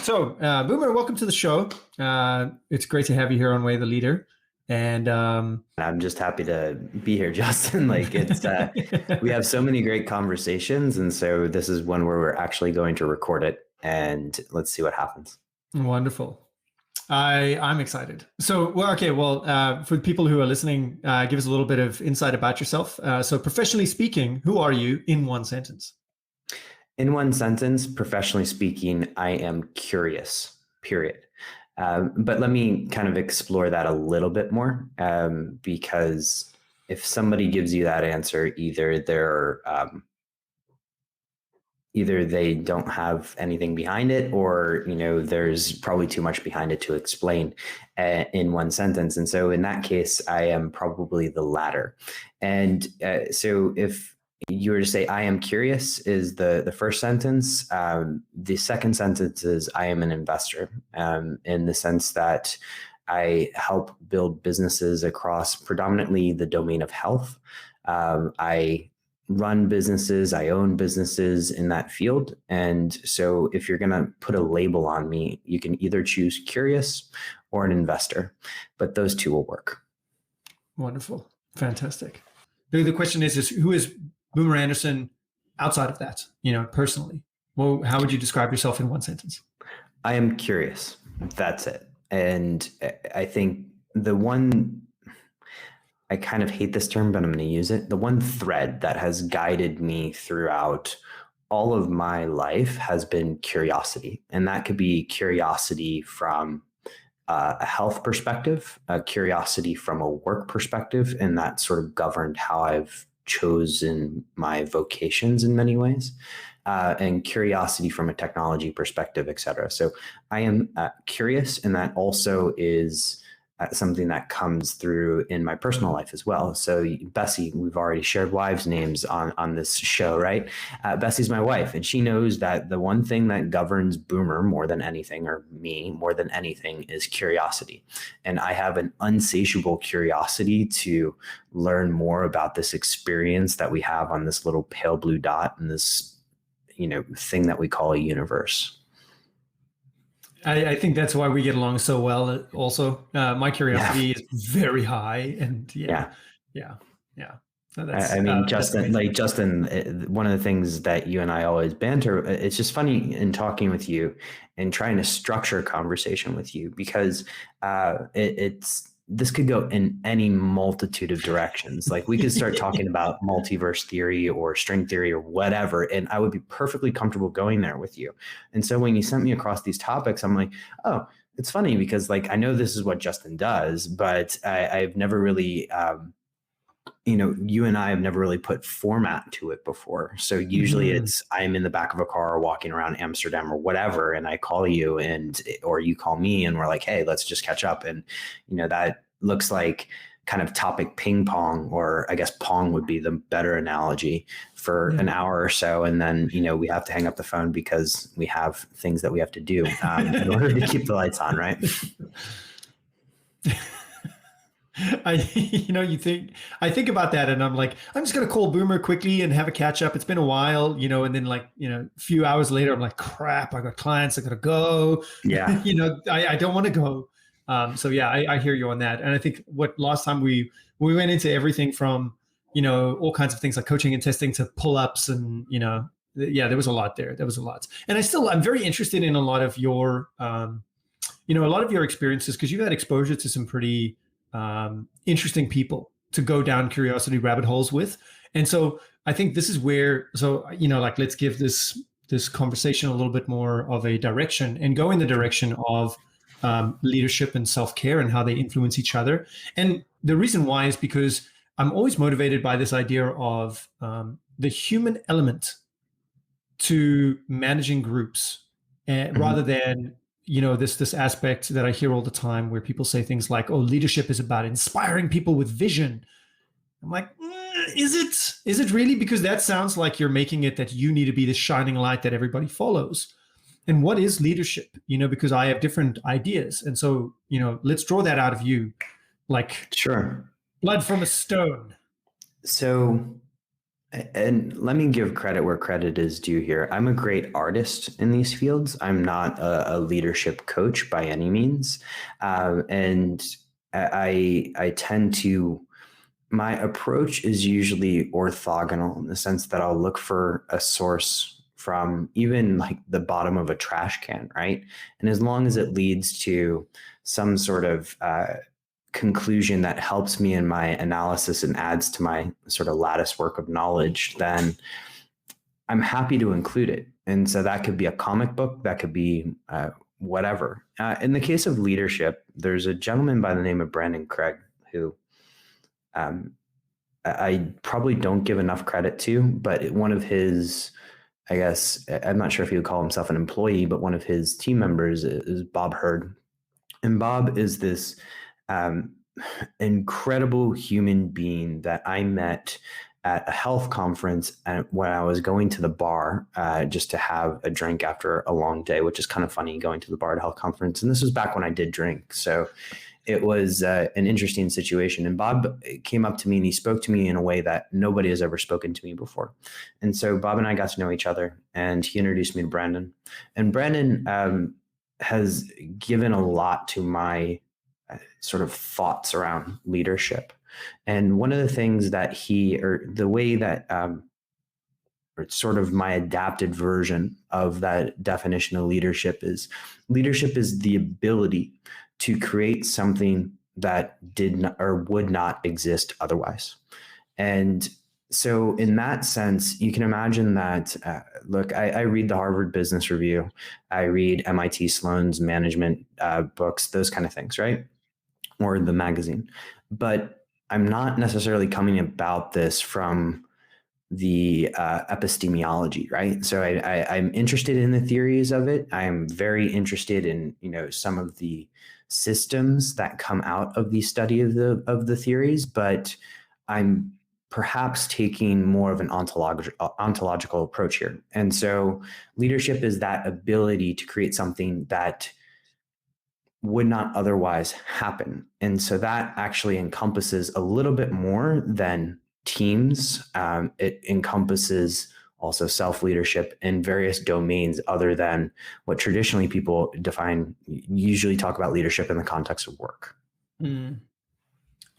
Boomer, welcome to the show. It's great to have you here on Way the Leader. And I'm just happy to be here, Justin. We have so many great conversations. And so this is one where we're actually going to record it, and let's see what happens. Wonderful. I'm excited. So, for people who are listening, give us a little bit of insight about yourself. So professionally speaking, who are you in one sentence? In one sentence, professionally speaking, I am curious, period. But let me kind of explore that a little bit more, because if somebody gives you that answer, either they don't have anything behind it, or there's probably too much behind it to explain in one sentence. And so in that case, I am probably the latter. And so if you were to say I am curious is the first sentence, the second sentence is I am an investor, in the sense that I help build businesses across predominantly the domain of health. I run businesses, I own businesses in that field. And so if you're going to put a label on me, you can either choose curious or an investor, but those two will work. Wonderful. Fantastic. The question is who is Boomer Anderson outside of that, personally? Well, how would you describe yourself in one sentence? I am curious. That's it. And I think I kind of hate this term, but I'm going to use it. The one thread that has guided me throughout all of my life has been curiosity. And that could be curiosity from a health perspective, a curiosity from a work perspective, and that sort of governed how I've chosen my vocations in many ways, and curiosity from a technology perspective, et cetera. So I am curious, and that also is something that comes through in my personal life as well. So Bessie, we've already shared wives' names on this show, right? Bessie's my wife, and she knows that the one thing that governs Boomer more than anything, or me more than anything, is curiosity. And I have an insatiable curiosity to learn more about this experience that we have on this little pale blue dot and this, thing that we call a universe. I think that's why we get along so well. Also, my curiosity is very high, and yeah. So Justin, one of the things that you and I always banter, it's just funny in talking with you and trying to structure a conversation with you, because this could go in any multitude of directions. Like, we could start talking about multiverse theory or string theory or whatever, and I would be perfectly comfortable going there with you. And so when you sent me across these topics, I'm like, oh, it's funny because I know this is what Justin does, but I've never really, you and I have never really put format to it before. So usually it's, I'm in the back of a car walking around Amsterdam or whatever, and I call you or you call me, and we're like, hey, let's just catch up. And, that looks like kind of topic ping pong, or I guess pong would be the better analogy, for an hour or so. And then, we have to hang up the phone because we have things that we have to do in order to keep the lights on, right? I think about that, and I'm like, I'm just going to call Boomer quickly and have a catch up. It's been a while, and then a few hours later, I'm like, crap, I got clients, I got to go. Yeah. I don't want to go. So yeah, I hear you on that. And I think last time we went into everything from, all kinds of things like coaching and testing to pull-ups, and, there was a lot there. There was a lot. And I'm very interested in a lot of your, experiences, because you've had exposure to some pretty interesting people to go down curiosity rabbit holes with. And so I think this is where, let's give this conversation a little bit more of a direction, and go in the direction of leadership and self-care and how they influence each other. And the reason why is because I'm always motivated by this idea of the human element to managing groups, rather than this aspect that I hear all the time where people say things like, oh, leadership is about inspiring people with vision. I'm like, is it really? Because that sounds like you're making it that you need to be the shining light that everybody follows. And what is leadership? Because I have different ideas. And so, let's draw that out of you. Sure. Blood from a stone. So And let me give credit where credit is due here. I'm a great artist in these fields. I'm not a leadership coach by any means. And I tend to, my approach is usually orthogonal in the sense that I'll look for a source from even like the bottom of a trash can, right? And as long as it leads to some sort of conclusion that helps me in my analysis and adds to my sort of lattice work of knowledge, then I'm happy to include it. And so that could be a comic book, that could be whatever. In the case of leadership, there's a gentleman by the name of Brandon Craig who I probably don't give enough credit to, but one of his, I guess, I'm not sure if he would call himself an employee, but one of his team members is Bob Hurd. And Bob is this incredible human being that I met at a health conference when I was going to the bar just to have a drink after a long day, which is kind of funny going to the bar at a health conference. And this was back when I did drink. So it was an interesting situation. And Bob came up to me and he spoke to me in a way that nobody has ever spoken to me before. And so Bob and I got to know each other and he introduced me to Brandon. And Brandon has given a lot to my sort of thoughts around leadership. And one of the things that the way that, or sort of my adapted version of that definition of leadership is the ability to create something that did not or would not exist otherwise. And so in that sense, you can imagine that, look, I read the Harvard Business Review, I read MIT Sloan's management books, those kind of things, right? Or the magazine. But I'm not necessarily coming about this from the epistemology, right? So I'm interested in the theories of it. I'm very interested in, some of the systems that come out of the study of the theories, but I'm perhaps taking more of an ontological approach here. And so leadership is that ability to create something that would not otherwise happen. And so that actually encompasses a little bit more than teams. It encompasses also self-leadership in various domains other than what traditionally people usually talk about leadership in the context of work. Mm.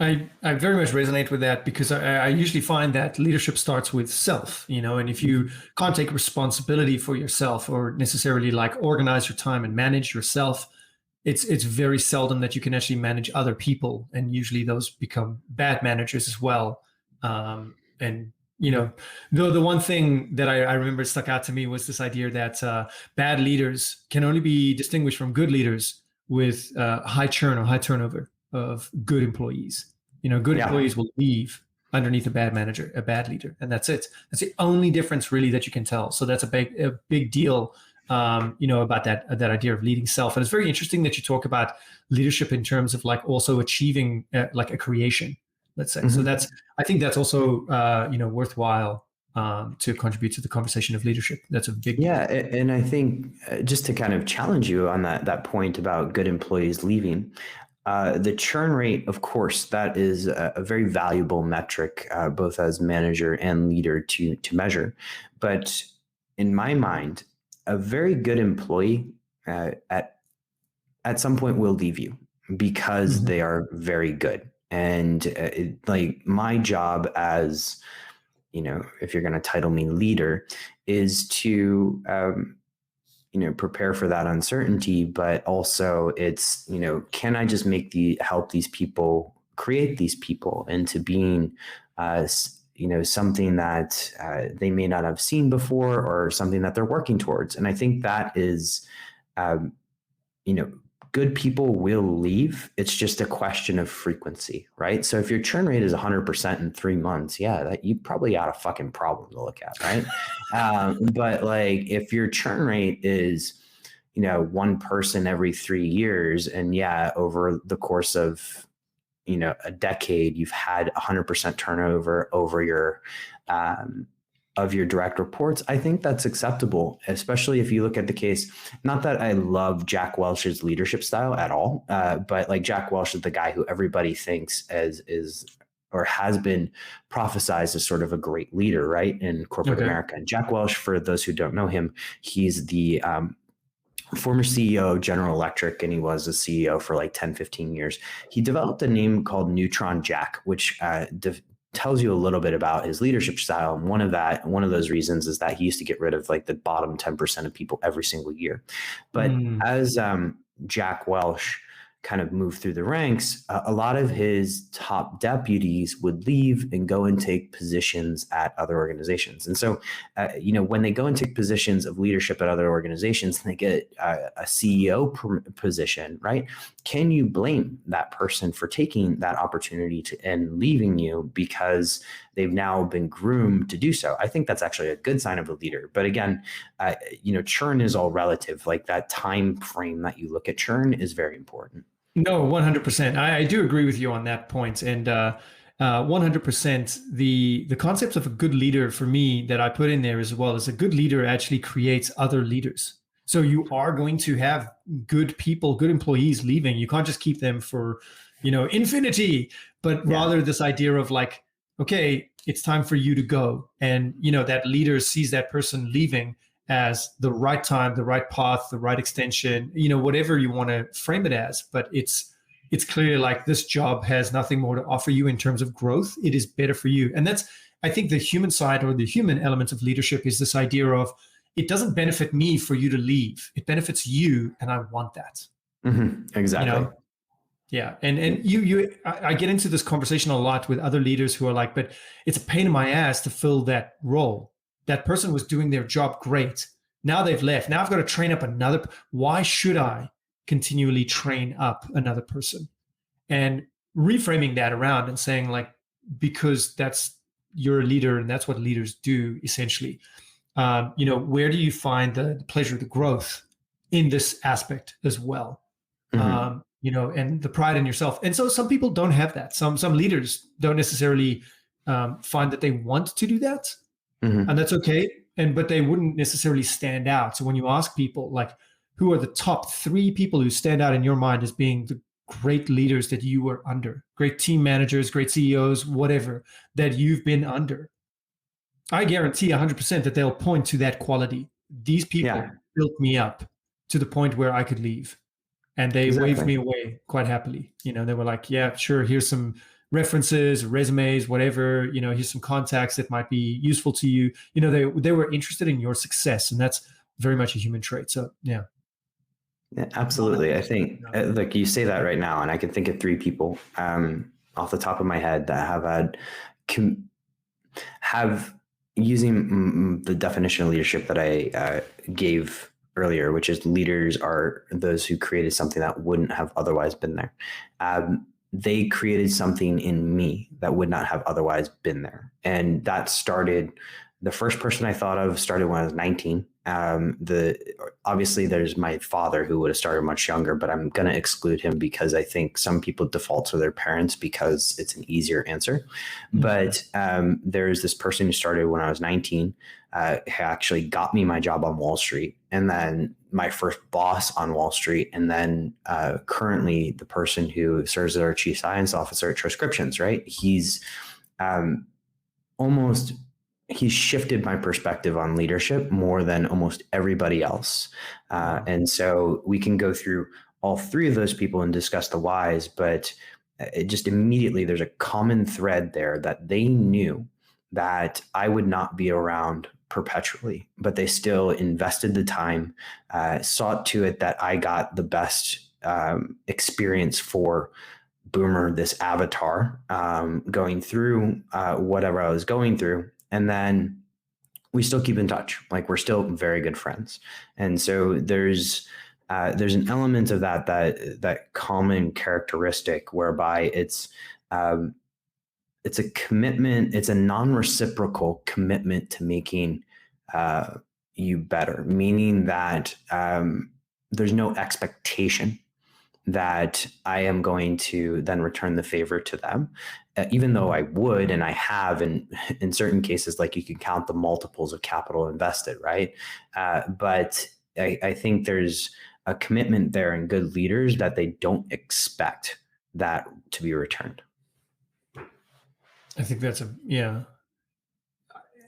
I very much resonate with that because I usually find that leadership starts with self, and if you can't take responsibility for yourself or necessarily like organize your time and manage yourself, it's very seldom that you can actually manage other people, and usually those become bad managers as well. And the one thing that I remember stuck out to me was this idea that bad leaders can only be distinguished from good leaders with high churn or high turnover of good employees. Good employees will leave underneath a bad manager, a bad leader, and that's it. That's the only difference really that you can tell. So that's a big deal. About that idea of leading self. And it's very interesting that you talk about leadership in terms of like also achieving like a creation, let's say. Mm-hmm. So I think that's also, worthwhile to contribute to the conversation of leadership. That's a big deal. And I think just to kind of challenge you on that point about good employees leaving, the churn rate, of course, that is a very valuable metric, both as manager and leader to measure. But in my mind, a very good employee at some point will leave you because mm-hmm. they are very good. And like my job as, if you're going to title me leader, is to, prepare for that uncertainty, but also it's, can I just help these people create these people into being, something that they may not have seen before or something that they're working towards. And I think that is, good people will leave. It's just a question of frequency, right? So if your churn rate is 100% in 3 months, you probably got a fucking problem to look at, right? But like if your churn rate is, one person every 3 years, and over the course of a decade, you've had 100% turnover over your of your direct reports, I think that's acceptable, especially if you look at the case. Not that I love Jack Welch's leadership style at all, but like Jack Welch is the guy who everybody thinks is or has been prophesized as sort of a great leader, right, in corporate America. And Jack Welch, for those who don't know him, he's the former CEO of General Electric, and he was a CEO for like 10, 15 years. He developed a name called Neutron Jack, which tells you a little bit about his leadership style. And one of those reasons is that he used to get rid of like the bottom 10% of people every single year. But as Jack Welch kind of moved through the ranks, a lot of his top deputies would leave and go and take positions at other organizations. And so, when they go and take positions of leadership at other organizations, and they get a CEO position, right? Can you blame that person for taking that opportunity and leaving you because they've now been groomed to do so? I think that's actually a good sign of a leader. But again, churn is all relative. Like that time frame that you look at churn is very important. No, 100%. I do agree with you on that point. And 100%, the concept of a good leader for me that I put in there as well is a good leader actually creates other leaders. So you are going to have good people, good employees leaving. You can't just keep them for, infinity, but rather this idea of like, okay, it's time for you to go. And, that leader sees that person leaving as the right time, the right path, the right extension, whatever you want to frame it as. But it's clearly like this job has nothing more to offer you in terms of growth. It is better for you. And that's, I think, the human side or the human element of leadership is this idea of it doesn't benefit me for you to leave. It benefits you, and I want that. Exactly. Yeah. And I get into this conversation a lot with other leaders who are like, but it's a pain in my ass to fill that role. That person was doing their job great. Now they've left. Now I've got to train up another. Why should I continually train up another person? And reframing that around and saying like, because you're a leader and that's what leaders do essentially. Where do you find the pleasure, the growth in this aspect as well? And the pride in yourself. And so some people don't have that. Some leaders don't necessarily find that they want to do that. And that's okay. But they wouldn't necessarily stand out. So when you ask people like, who are the top 3 people who stand out in your mind as being the great leaders that you were under, great team managers, great CEOs, whatever, that you've been under, I guarantee 100% that they'll point to that quality. These people built me up to the point where I could leave. And they waved me away quite happily. They were like, yeah, sure, here's some references, resumes, whatever, here's some contacts that might be useful to you. They were interested in your success, and that's very much a human trait. So, yeah. Yeah, absolutely. I think like you say that right now, and I can think of 3 people off the top of my head that have using the definition of leadership that I gave earlier, which is leaders are those who created something that wouldn't have otherwise been there. They created something in me that would not have otherwise been there. And that started, the first person I thought of started when I was 19. Obviously there's my father who would have started much younger, but I'm going to exclude him because I think some people default to their parents because it's an easier answer. But there's this person who started when I was 19, who actually got me my job on Wall Street, and then my first boss on Wall Street, and then currently the person who serves as our chief science officer at Troscriptions, right? He's he's shifted my perspective on leadership more than almost everybody else. And so we can go through all 3 of those people and discuss the whys, but it just immediately there's a common thread there that they knew that I would not be around perpetually, but they still invested the time, saw to it that I got the best experience for Boomer, this avatar, going through whatever I was going through. And then we still keep in touch. Like we're still very good friends. And so there's an element of that common characteristic whereby it's a commitment. It's a non-reciprocal commitment to making you better, meaning that there's no expectation that I am going to then return the favor to them, even though I would, and I have in certain cases, like you can count the multiples of capital invested, right? But I think there's a commitment there in good leaders that they don't expect that to be returned. I think that's yeah.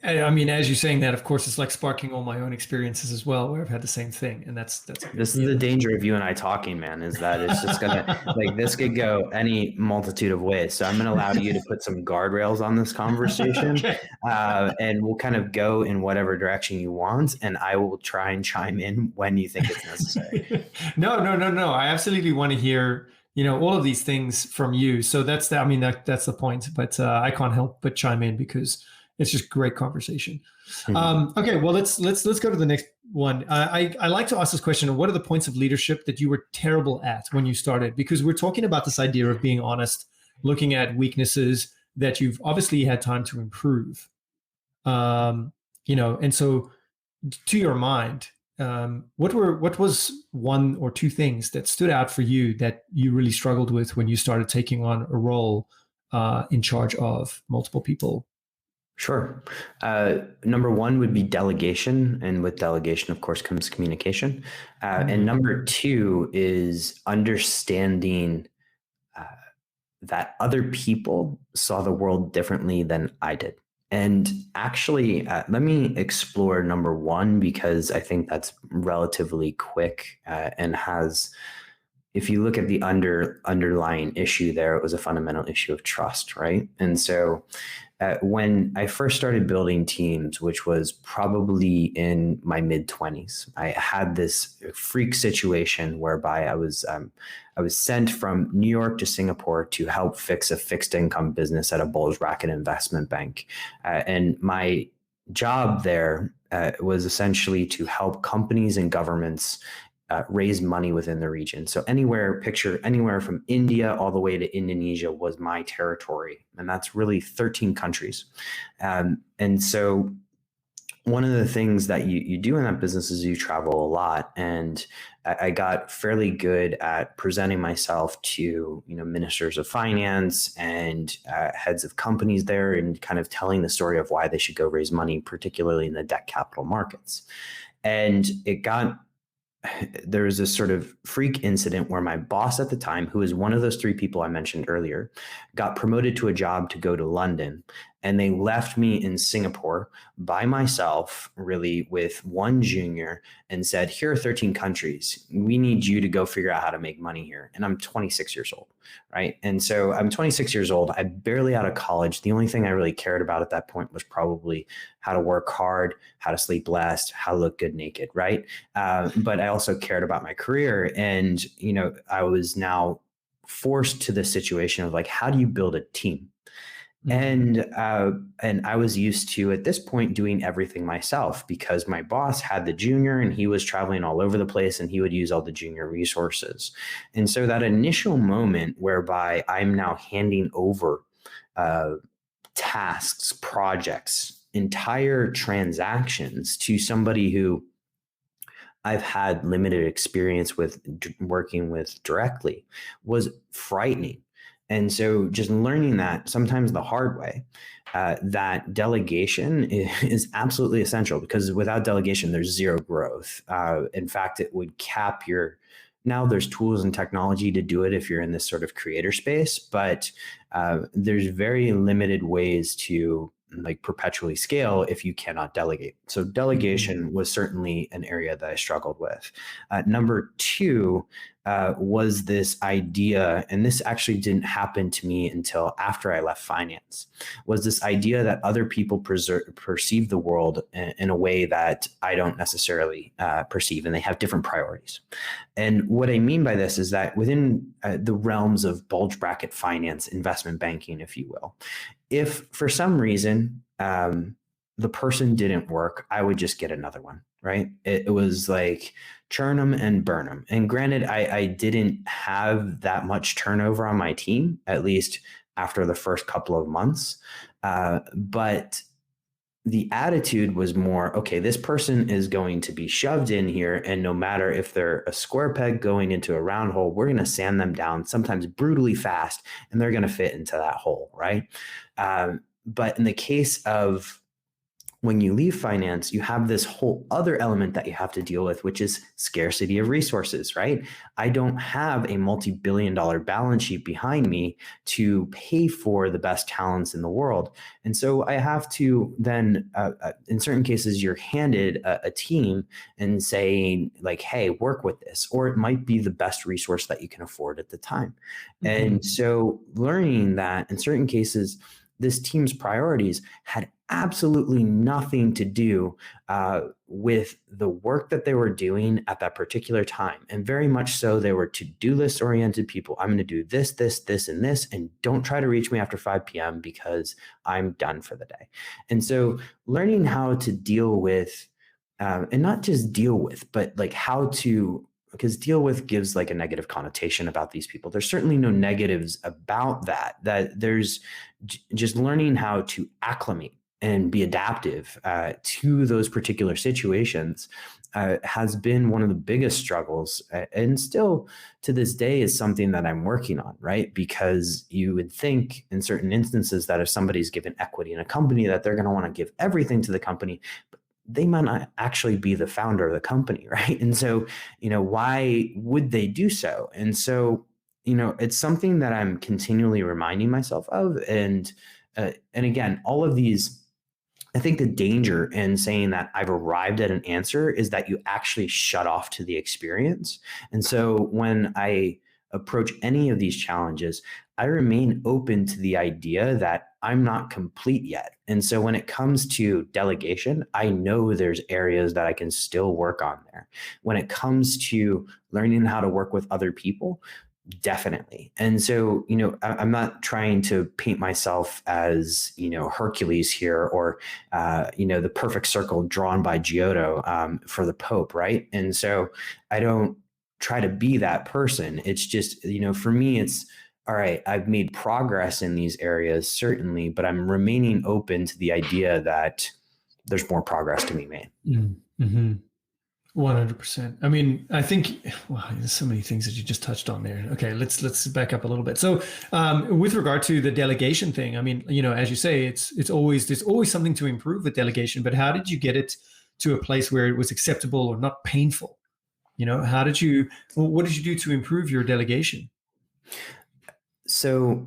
I mean, as you're saying that, of course, it's like sparking all my own experiences as well, where I've had the same thing, and that's good. This is the danger of you and I talking, man, is that it's just gonna like this could go any multitude of ways. So I'm gonna allow you to put some guardrails on this conversation, Okay. and we'll kind of go in whatever direction you want, and I will try and chime in when you think it's necessary. No. I absolutely want to hear, all of these things from you. So I mean, that's the point. But I can't help but chime in because it's just great conversation. Okay, well, let's go to the next one. I like to ask this question: what are the points of leadership that you were terrible at when you started? Because we're talking about this idea of being honest, looking at weaknesses that you've obviously had time to improve. And so, to your mind, what was one or two things that stood out for you that you really struggled with when you started taking on a role in charge of multiple people? Sure. Number one would be delegation. And with delegation, of course, comes communication. And number two is understanding that other people saw the world differently than I did. And actually, let me explore number one, because I think that's relatively quick and has, if you look at the underlying issue there, it was a fundamental issue of trust, right? And so when I first started building teams, which was probably in my mid 20s, I had this freak situation whereby I was sent from New York to Singapore to help fix a fixed income business at a bulge-bracket investment bank, and my job there was essentially to help companies and governments raise money within the region. So picture anywhere from India all the way to Indonesia was my territory. And that's really 13 countries. And so one of the things that you do in that business is you travel a lot. And I got fairly good at presenting myself to, ministers of finance and heads of companies there, and kind of telling the story of why they should go raise money, particularly in the debt capital markets. And there was this sort of freak incident where my boss at the time, who was one of those three people I mentioned earlier, got promoted to a job to go to London. And they left me in Singapore by myself, really, with one junior, and said, here are 13 countries. We need you to go figure out how to make money here. And I'm 26 years old, right? And so I'm 26 years old. I'm barely out of college. The only thing I really cared about at that point was probably how to work hard, how to sleep less, how to look good naked, right? But I also cared about my career. And, I was now forced to the situation of like, how do you build a team? And I was used to, at this point, doing everything myself, because my boss had the junior and he was traveling all over the place and he would use all the junior resources. And so that initial moment whereby I'm now handing over tasks, projects, entire transactions to somebody who I've had limited experience with working with directly was frightening. And so just learning that sometimes the hard way, that delegation is absolutely essential, because without delegation, there's zero growth. In fact, it would cap now there's tools and technology to do it if you're in this sort of creator space, but there's very limited ways to like perpetually scale if you cannot delegate. So delegation was certainly an area that I struggled with. Number two was this idea, and this actually didn't happen to me until after I left finance, was this idea that other people perceive the world in a way that I don't necessarily perceive, and they have different priorities. And what I mean by this is that within the realms of bulge bracket finance, investment banking, if you will, if for some reason the person didn't work, I would just get another one, right? It was like churn them and burn them. And granted, I didn't have that much turnover on my team, at least after the first couple of months. But the attitude was more, okay, this person is going to be shoved in here, and no matter if they're a square peg going into a round hole, we're going to sand them down, sometimes brutally fast, and they're going to fit into that hole, right? But in the case of when you leave finance, you have this whole other element that you have to deal with, which is scarcity of resources, right? I don't have a multi-billion-dollar balance sheet behind me to pay for the best talents in the world. And so I have to then, in certain cases, you're handed a team and saying like, hey, work with this, or it might be the best resource that you can afford at the time. And so learning that in certain cases, this team's priorities had absolutely nothing to do with the work that they were doing at that particular time. And very much so, they were to-do list oriented people. I'm going to do this, this, this, and this, and don't try to reach me after 5 p.m. because I'm done for the day. And so learning how to deal with, and not just deal with, but like how to, because deal with gives like a negative connotation about these people. There's certainly no negatives about that there's just learning how to acclimate and be adaptive to those particular situations has been one of the biggest struggles, and still to this day is something that I'm working on, right? Because you would think in certain instances that if somebody's given equity in a company that they're going to want to give everything to the company, but they might not actually be the founder of the company, right? And so, why would they do so? And so, it's something that I'm continually reminding myself of. And again, all of these, I think the danger in saying that I've arrived at an answer is that you actually shut off to the experience. And so when I approach any of these challenges, I remain open to the idea that I'm not complete yet. And so when it comes to delegation, I know there's areas that I can still work on there. When it comes to learning how to work with other people, definitely. And so, I'm not trying to paint myself as, Hercules here, or, the perfect circle drawn by Giotto for the Pope, right? And so I don't try to be that person. It's just, for me, it's, all right, I've made progress in these areas, certainly, but I'm remaining open to the idea that there's more progress to be made. Mm-hmm. 100%. I mean, I think, wow, there's so many things that you just touched on there. Okay, let's back up a little bit. So, with regard to the delegation thing, I mean, as you say, there's always something to improve with delegation. But how did you get it to a place where it was acceptable or not painful? What did you do to improve your delegation? So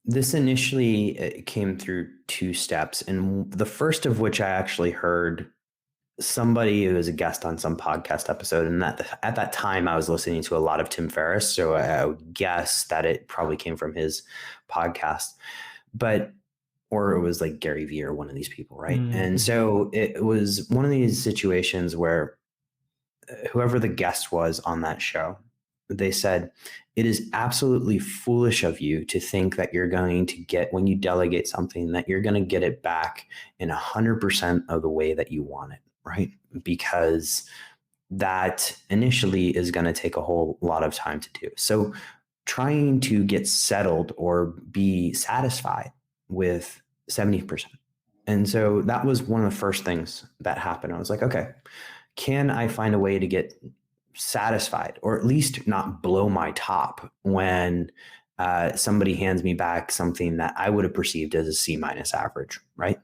this initially came through 2 steps, and the first of which I actually heard somebody who was a guest on some podcast episode. And at that time I was listening to a lot of Tim Ferriss. So I would guess that it probably came from his podcast, or it was like Gary Vee or one of these people. Right. Mm-hmm. And so it was one of these situations where whoever the guest was on that show, they said, it is absolutely foolish of you to think that you're going to get, when you delegate something, that you're going to get it back in 100% of the way that you want it. Right? Because that initially is going to take a whole lot of time to do. So trying to get settled or be satisfied with 70%. And so that was one of the first things that happened. I was like, okay, can I find a way to get satisfied, or at least not blow my top when somebody hands me back something that I would have perceived as a C- average, right?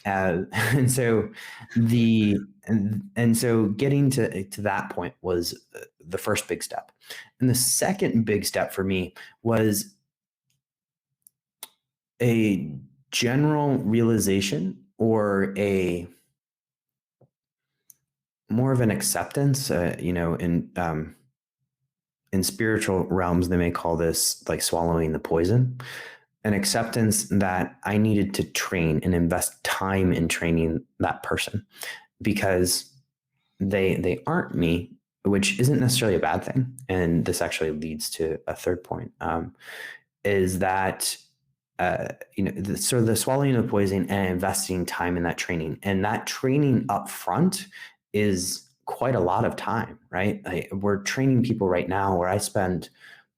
And so getting to that point was the first big step. And the second big step for me was a general realization, or a more of an acceptance, in spiritual realms, they may call this like swallowing the poison. An acceptance that I needed to train and invest time in training that person, because they aren't me, which isn't necessarily a bad thing. And this actually leads to a third point, is that, so the swallowing of the poison and investing time in that training, and that training up front is quite a lot of time, right? We're training people right now where I spend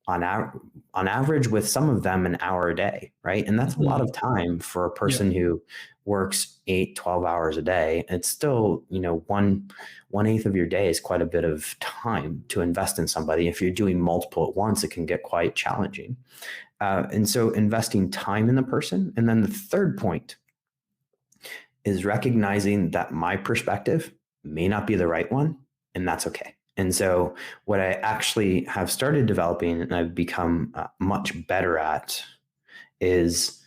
on average with some of them an hour a day, right? And that's a lot of time for a person who works 8-12 hours a day. It's still, 1/8 of your day is quite a bit of time to invest in somebody. If you're doing multiple at once, it can get quite challenging. And so investing time in the person. And then the third point is recognizing that my perspective may not be the right one, and that's okay. And so what I actually have started developing and I've become much better at is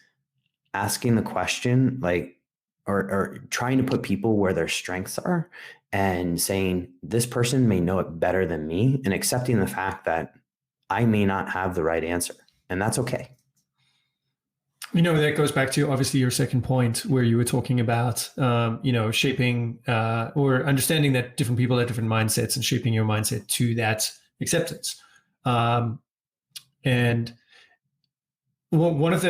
asking the question, like, or trying to put people where their strengths are and saying, this person may know it better than me, and accepting the fact that I may not have the right answer. And that's okay. That goes back to obviously your second point where you were talking about, shaping or understanding that different people have different mindsets and shaping your mindset to that acceptance. And one of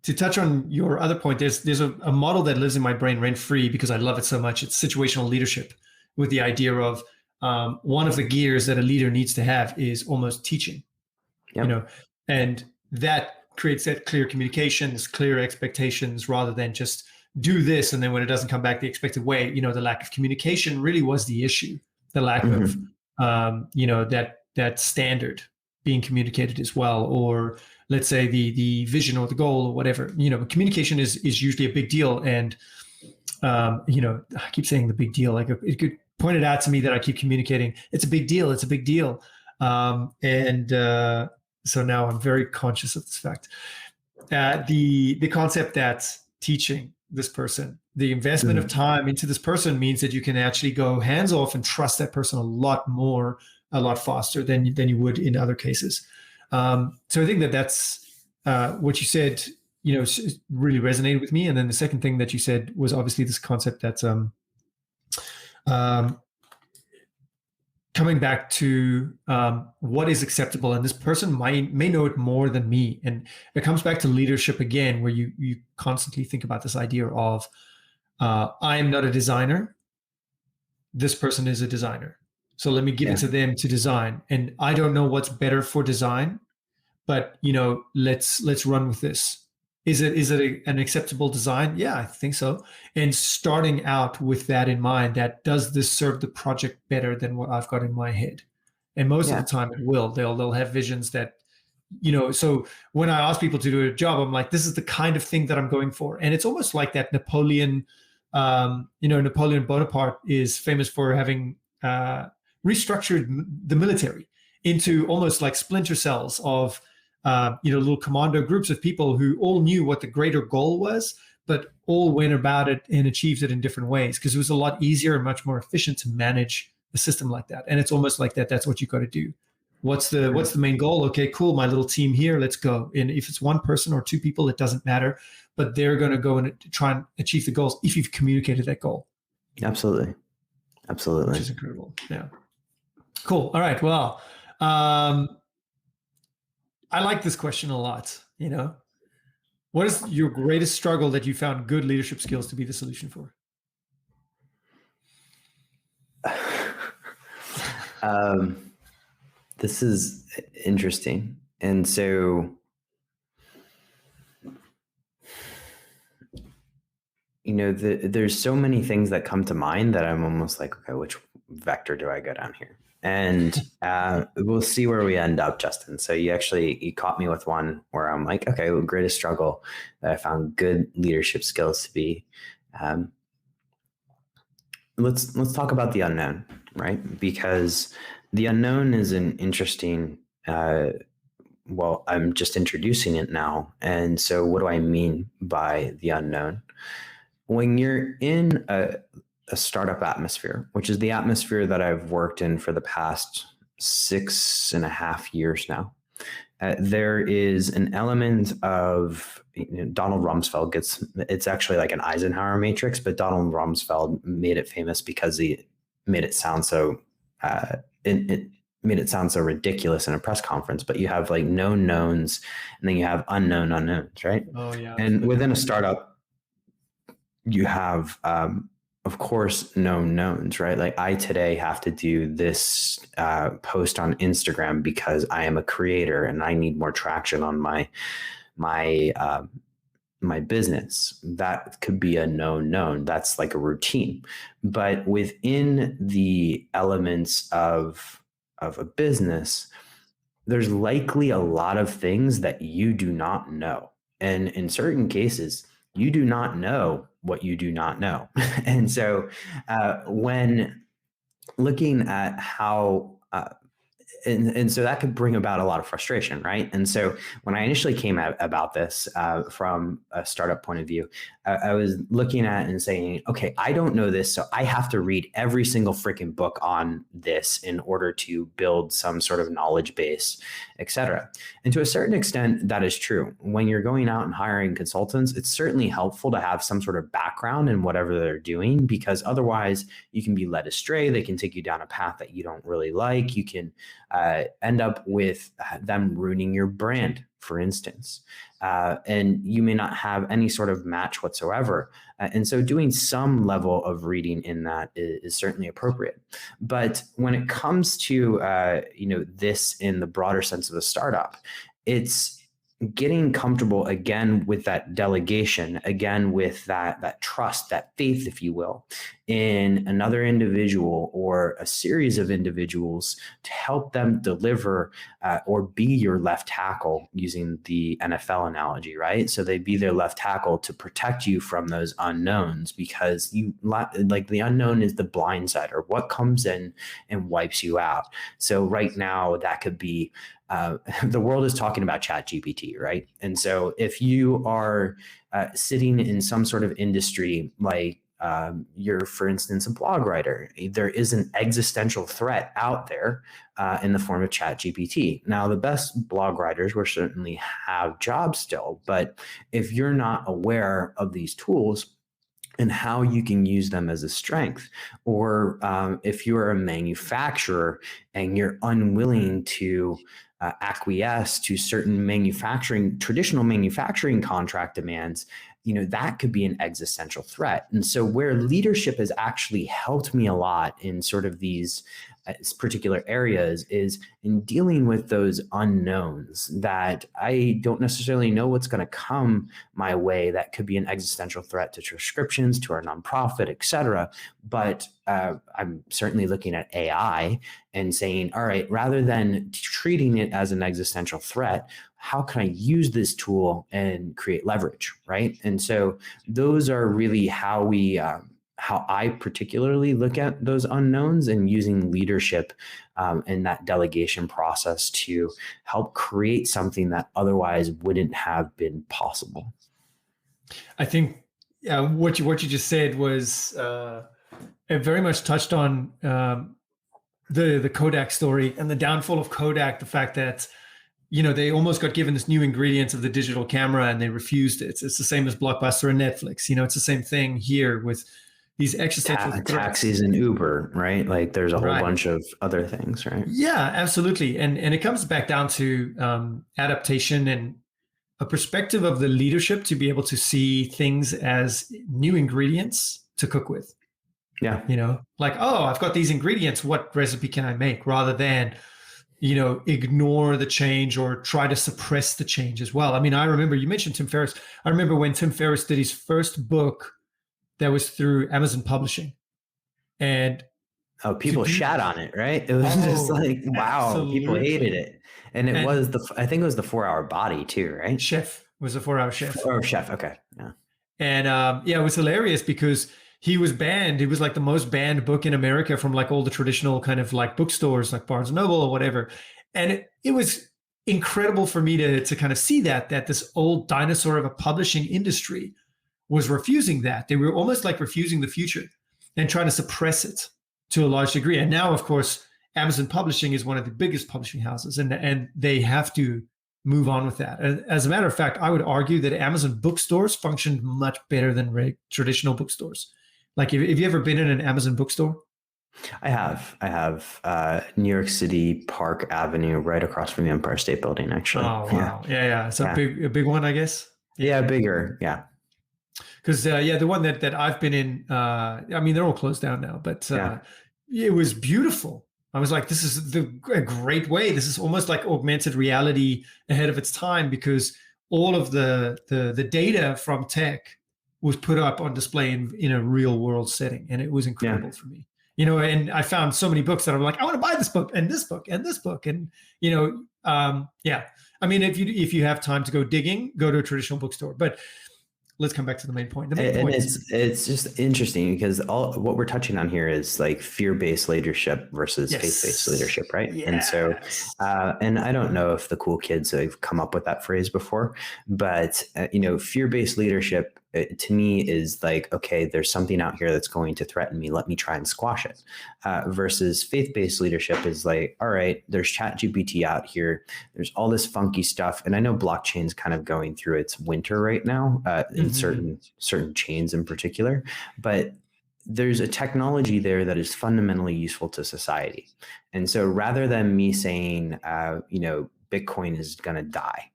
to touch on your other point, there's a model that lives in my brain rent free because I love it so much. It's situational leadership, with the idea of one of the gears that a leader needs to have is almost teaching. Yep. And that creates that clear communications, clear expectations, rather than just do this and then when it doesn't come back the expected way. The lack of communication really was the issue. The lack of that standard being communicated as well, or let's say the vision or the goal or whatever. Communication is usually a big deal, and I keep saying the big deal. Like it could point it out to me that I keep communicating. It's a big deal. It's a big deal. So now I'm very conscious of this fact. The concept that teaching this person, the investment of time into this person, means that you can actually go hands off and trust that person a lot more, a lot faster than you would in other cases. So I think that's what you said, really resonated with me. And then the second thing that you said was obviously this concept that coming back to what is acceptable, and this person may know it more than me. And it comes back to leadership again, where you constantly think about this idea of I am not a designer. This person is a designer. So let me give it to them to design. And I don't know what's better for design, but let's run with this. Is it an acceptable design? Yeah, I think so. And starting out with that in mind, that does this serve the project better than what I've got in my head? And most of the time it will. They'll have visions that, so when I ask people to do a job, I'm like, this is the kind of thing that I'm going for. And it's almost like that Napoleon Bonaparte is famous for having restructured the military into almost like splinter cells of little commando groups of people who all knew what the greater goal was, but all went about it and achieved it in different ways, because it was a lot easier and much more efficient to manage a system like that. And it's almost like that's what you got to do. What's the main goal? Okay, cool. My little team here, let's go. And if it's one person or two people, it doesn't matter, but they're going to go and try and achieve the goals if you've communicated that goal. Absolutely. Which is incredible. Yeah. Cool. All right. Well, I like this question a lot. What is your greatest struggle that you found good leadership skills to be the solution for? This is interesting. And so, there's so many things that come to mind that I'm almost like, okay, which vector do I go down here? And we'll see where we end up, Justin. So you caught me with one where I'm like, okay, well, greatest struggle that I found good leadership skills to be. Let's talk about the unknown, right? Because the unknown is an interesting, I'm just introducing it now. And so what do I mean by the unknown? When you're in a startup atmosphere, which is the atmosphere that I've worked in for the past 6.5 years now, there is an element of Donald Rumsfeld it's actually like an Eisenhower matrix, but Donald Rumsfeld made it famous because he made it sound so it made it sound so ridiculous in a press conference. But you have like known knowns, and then you have unknown unknowns, right? Oh yeah. And within a startup, you have of course, known knowns, right? Like I today have to do this post on Instagram because I am a creator and I need more traction on my business. That could be a known. That's like a routine. But within the elements of a business, there's likely a lot of things that you do not know. And in certain cases, you do not know what you do not know. And so when looking at how and so that could bring about a lot of frustration, right? And so when I initially came out about this from a startup point of view, I was looking at and saying, okay, I don't know this, so I have to read every single freaking book on this in order to build some sort of knowledge base, et cetera. And to a certain extent, that is true. When you're going out and hiring consultants, it's certainly helpful to have some sort of background in whatever they're doing, because otherwise you can be led astray. They can take you down a path that you don't really like. You can end up with them ruining your brand, for instance. And you may not have any sort of match whatsoever. And so doing some level of reading in that is certainly appropriate. But when it comes to this in the broader sense of a startup, it's getting comfortable again with that delegation, again with that trust, that faith, if you will, in another individual or a series of individuals to help them deliver or be your left tackle, using the NFL analogy, right? So they be their left tackle to protect you from those unknowns, because you like the unknown is the blind side, or what comes in and wipes you out. So right now that could be the world is talking about ChatGPT, right? And so if you are sitting in some sort of industry, like you're, for instance, a blog writer, there is an existential threat out there in the form of ChatGPT. Now, the best blog writers will certainly have jobs still, but if you're not aware of these tools and how you can use them as a strength, or if you're a manufacturer and you're unwilling to acquiesce to certain traditional manufacturing contract demands, that could be an existential threat. And so where leadership has actually helped me a lot in sort of these particular areas is in dealing with those unknowns that I don't necessarily know what's going to come my way. That could be an existential threat to Troscriptions, to our nonprofit, et cetera. But I'm certainly looking at AI and saying, all right, rather than treating it as an existential threat, how can I use this tool and create leverage, right? And so those are really how I particularly look at those unknowns, and using leadership and that delegation process to help create something that otherwise wouldn't have been possible. I think what you just said was it very much touched on the Kodak story and the downfall of Kodak. The fact that they almost got given this new ingredients of the digital camera and they refused it. It's the same as Blockbuster and Netflix. It's the same thing here with these existential taxis and Uber, right? Like there's a whole bunch of other things, right? Yeah, absolutely. And it comes back down to adaptation and a perspective of the leadership to be able to see things as new ingredients to cook with. Yeah. Like, oh, I've got these ingredients. What recipe can I make? Rather than, ignore the change or try to suppress the change as well. I mean, I remember you mentioned Tim Ferriss. I remember when Tim Ferriss did his first book that was through Amazon Publishing. And people shat on it, right? It was just like, wow, absolutely. People hated it. And was I think it was the 4-Hour Body too, right? Chef was a 4-Hour Chef. Or Chef, okay. Yeah. And it was hilarious because he was banned. It was like the most banned book in America from like all the traditional kind of like bookstores like Barnes & Noble or whatever. And it was incredible for me to kind of see that this old dinosaur of a publishing industry was refusing that. They were almost like refusing the future and trying to suppress it to a large degree. And now, of course, Amazon Publishing is one of the biggest publishing houses, and they have to move on with that. As a matter of fact, I would argue that Amazon bookstores functioned much better than traditional bookstores. Like, have you ever been in an Amazon bookstore? I have New York City, Park Avenue, right across from the Empire State Building, actually. Oh, wow. Yeah. So a big one, I guess. Yeah, bigger. Yeah. Because the one that I've been in, I mean, they're all closed down now, but it was beautiful. I was like, this is a great way. This is almost like augmented reality ahead of its time, because all of the data from tech was put up on display in a real world setting. And it was incredible for me, and I found so many books that I'm like, I want to buy this book and this book and this book. And, I mean, if you have time to go digging, go to a traditional bookstore. But let's come back to the main point. The main And point is, it's just interesting because all what we're touching on here is like fear-based leadership versus faith-based yes, leadership, right? And so, yes, and I don't know if the cool kids have come up with that phrase before, but fear-based leadership to me is like, okay, there's something out here that's going to threaten me. Let me try and squash it. Versus faith-based leadership is like, all right, there's ChatGPT out here. There's all this funky stuff, and I know blockchain's kind of going through its winter right now in certain chains in particular, but there's a technology there that is fundamentally useful to society. And so rather than me saying, Bitcoin is going to die,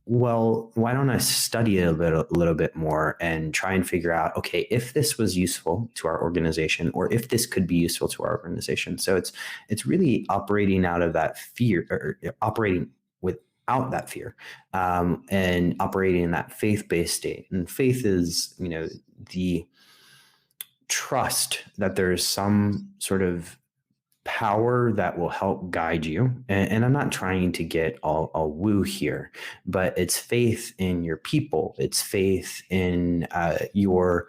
well, why don't I study it a little bit more and try and figure out, okay, if this was useful to our organization, or if this could be useful to our organization. So it's really operating out of that fear, or operating without that fear, and operating in that faith-based state. And faith is, the trust that there's some sort of power that will help guide you. And I'm not trying to get all woo here, but it's faith in your people. It's faith in your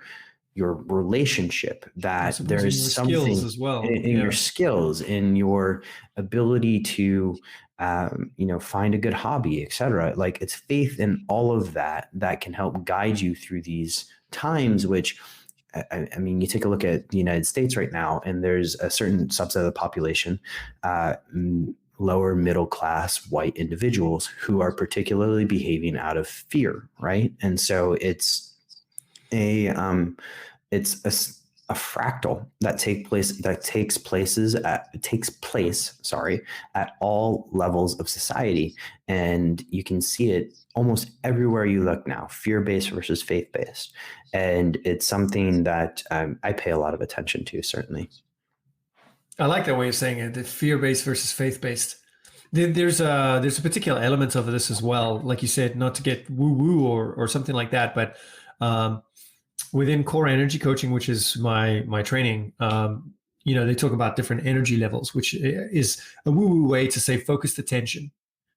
relationship, that there's something skills as well, in your skills, in your ability to find a good hobby, etc. Like, it's faith in all of that can help guide you through these times, which I mean, you take a look at the United States right now, and there's a certain subset of the population, lower middle class white individuals, who are particularly behaving out of fear, right? And so it's a fractal that takes place at all levels of society, and you can see it almost everywhere you look now: fear-based versus faith-based, and it's something that I pay a lot of attention to. Certainly, I like that way of saying it: the fear-based versus faith-based. There's a particular element of this as well, like you said, not to get woo-woo or something like that, but within core energy coaching, which is my training, they talk about different energy levels, which is a woo-woo way to say focused attention.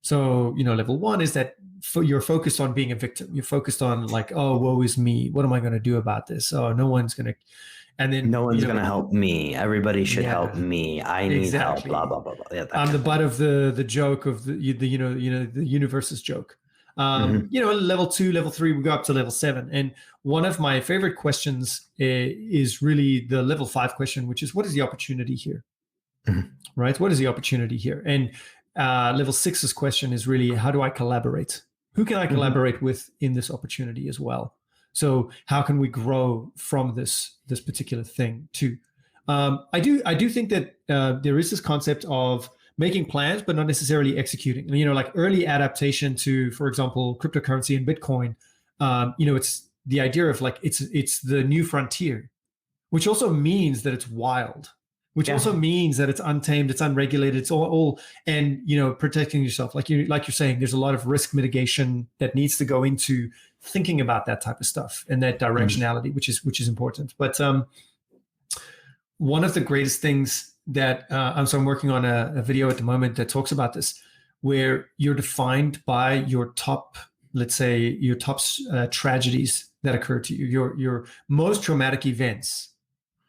So, level 1 is that you're focused on being a victim. You're focused on like, oh, woe is me. What am I going to do about this? Oh, no one's going to. And then no one's going to help me. Everybody should help me. I need help. Blah blah blah blah. Yeah, I'm the butt of the joke of the universe's joke. Level 2, level 3, we go up to level 7. And one of my favorite questions is really the level 5 question, which is, what is the opportunity here? Right? What is the opportunity here? And level 6's question is really, how do I collaborate? Who can I collaborate with in this opportunity as well? So how can we grow from this particular thing too? I do think that there is this concept of making plans, but not necessarily executing. Like early adaptation to, for example, cryptocurrency and Bitcoin. It's the idea of like it's the new frontier, which also means that it's wild, which also means that it's untamed, it's unregulated, it's all and protecting yourself. Like you're saying, there's a lot of risk mitigation that needs to go into thinking about that type of stuff and that directionality, which is important. But one of the greatest things that I'm working on a video at the moment that talks about this, where you're defined by your top, let's say your top tragedies that occur to you. Your most traumatic events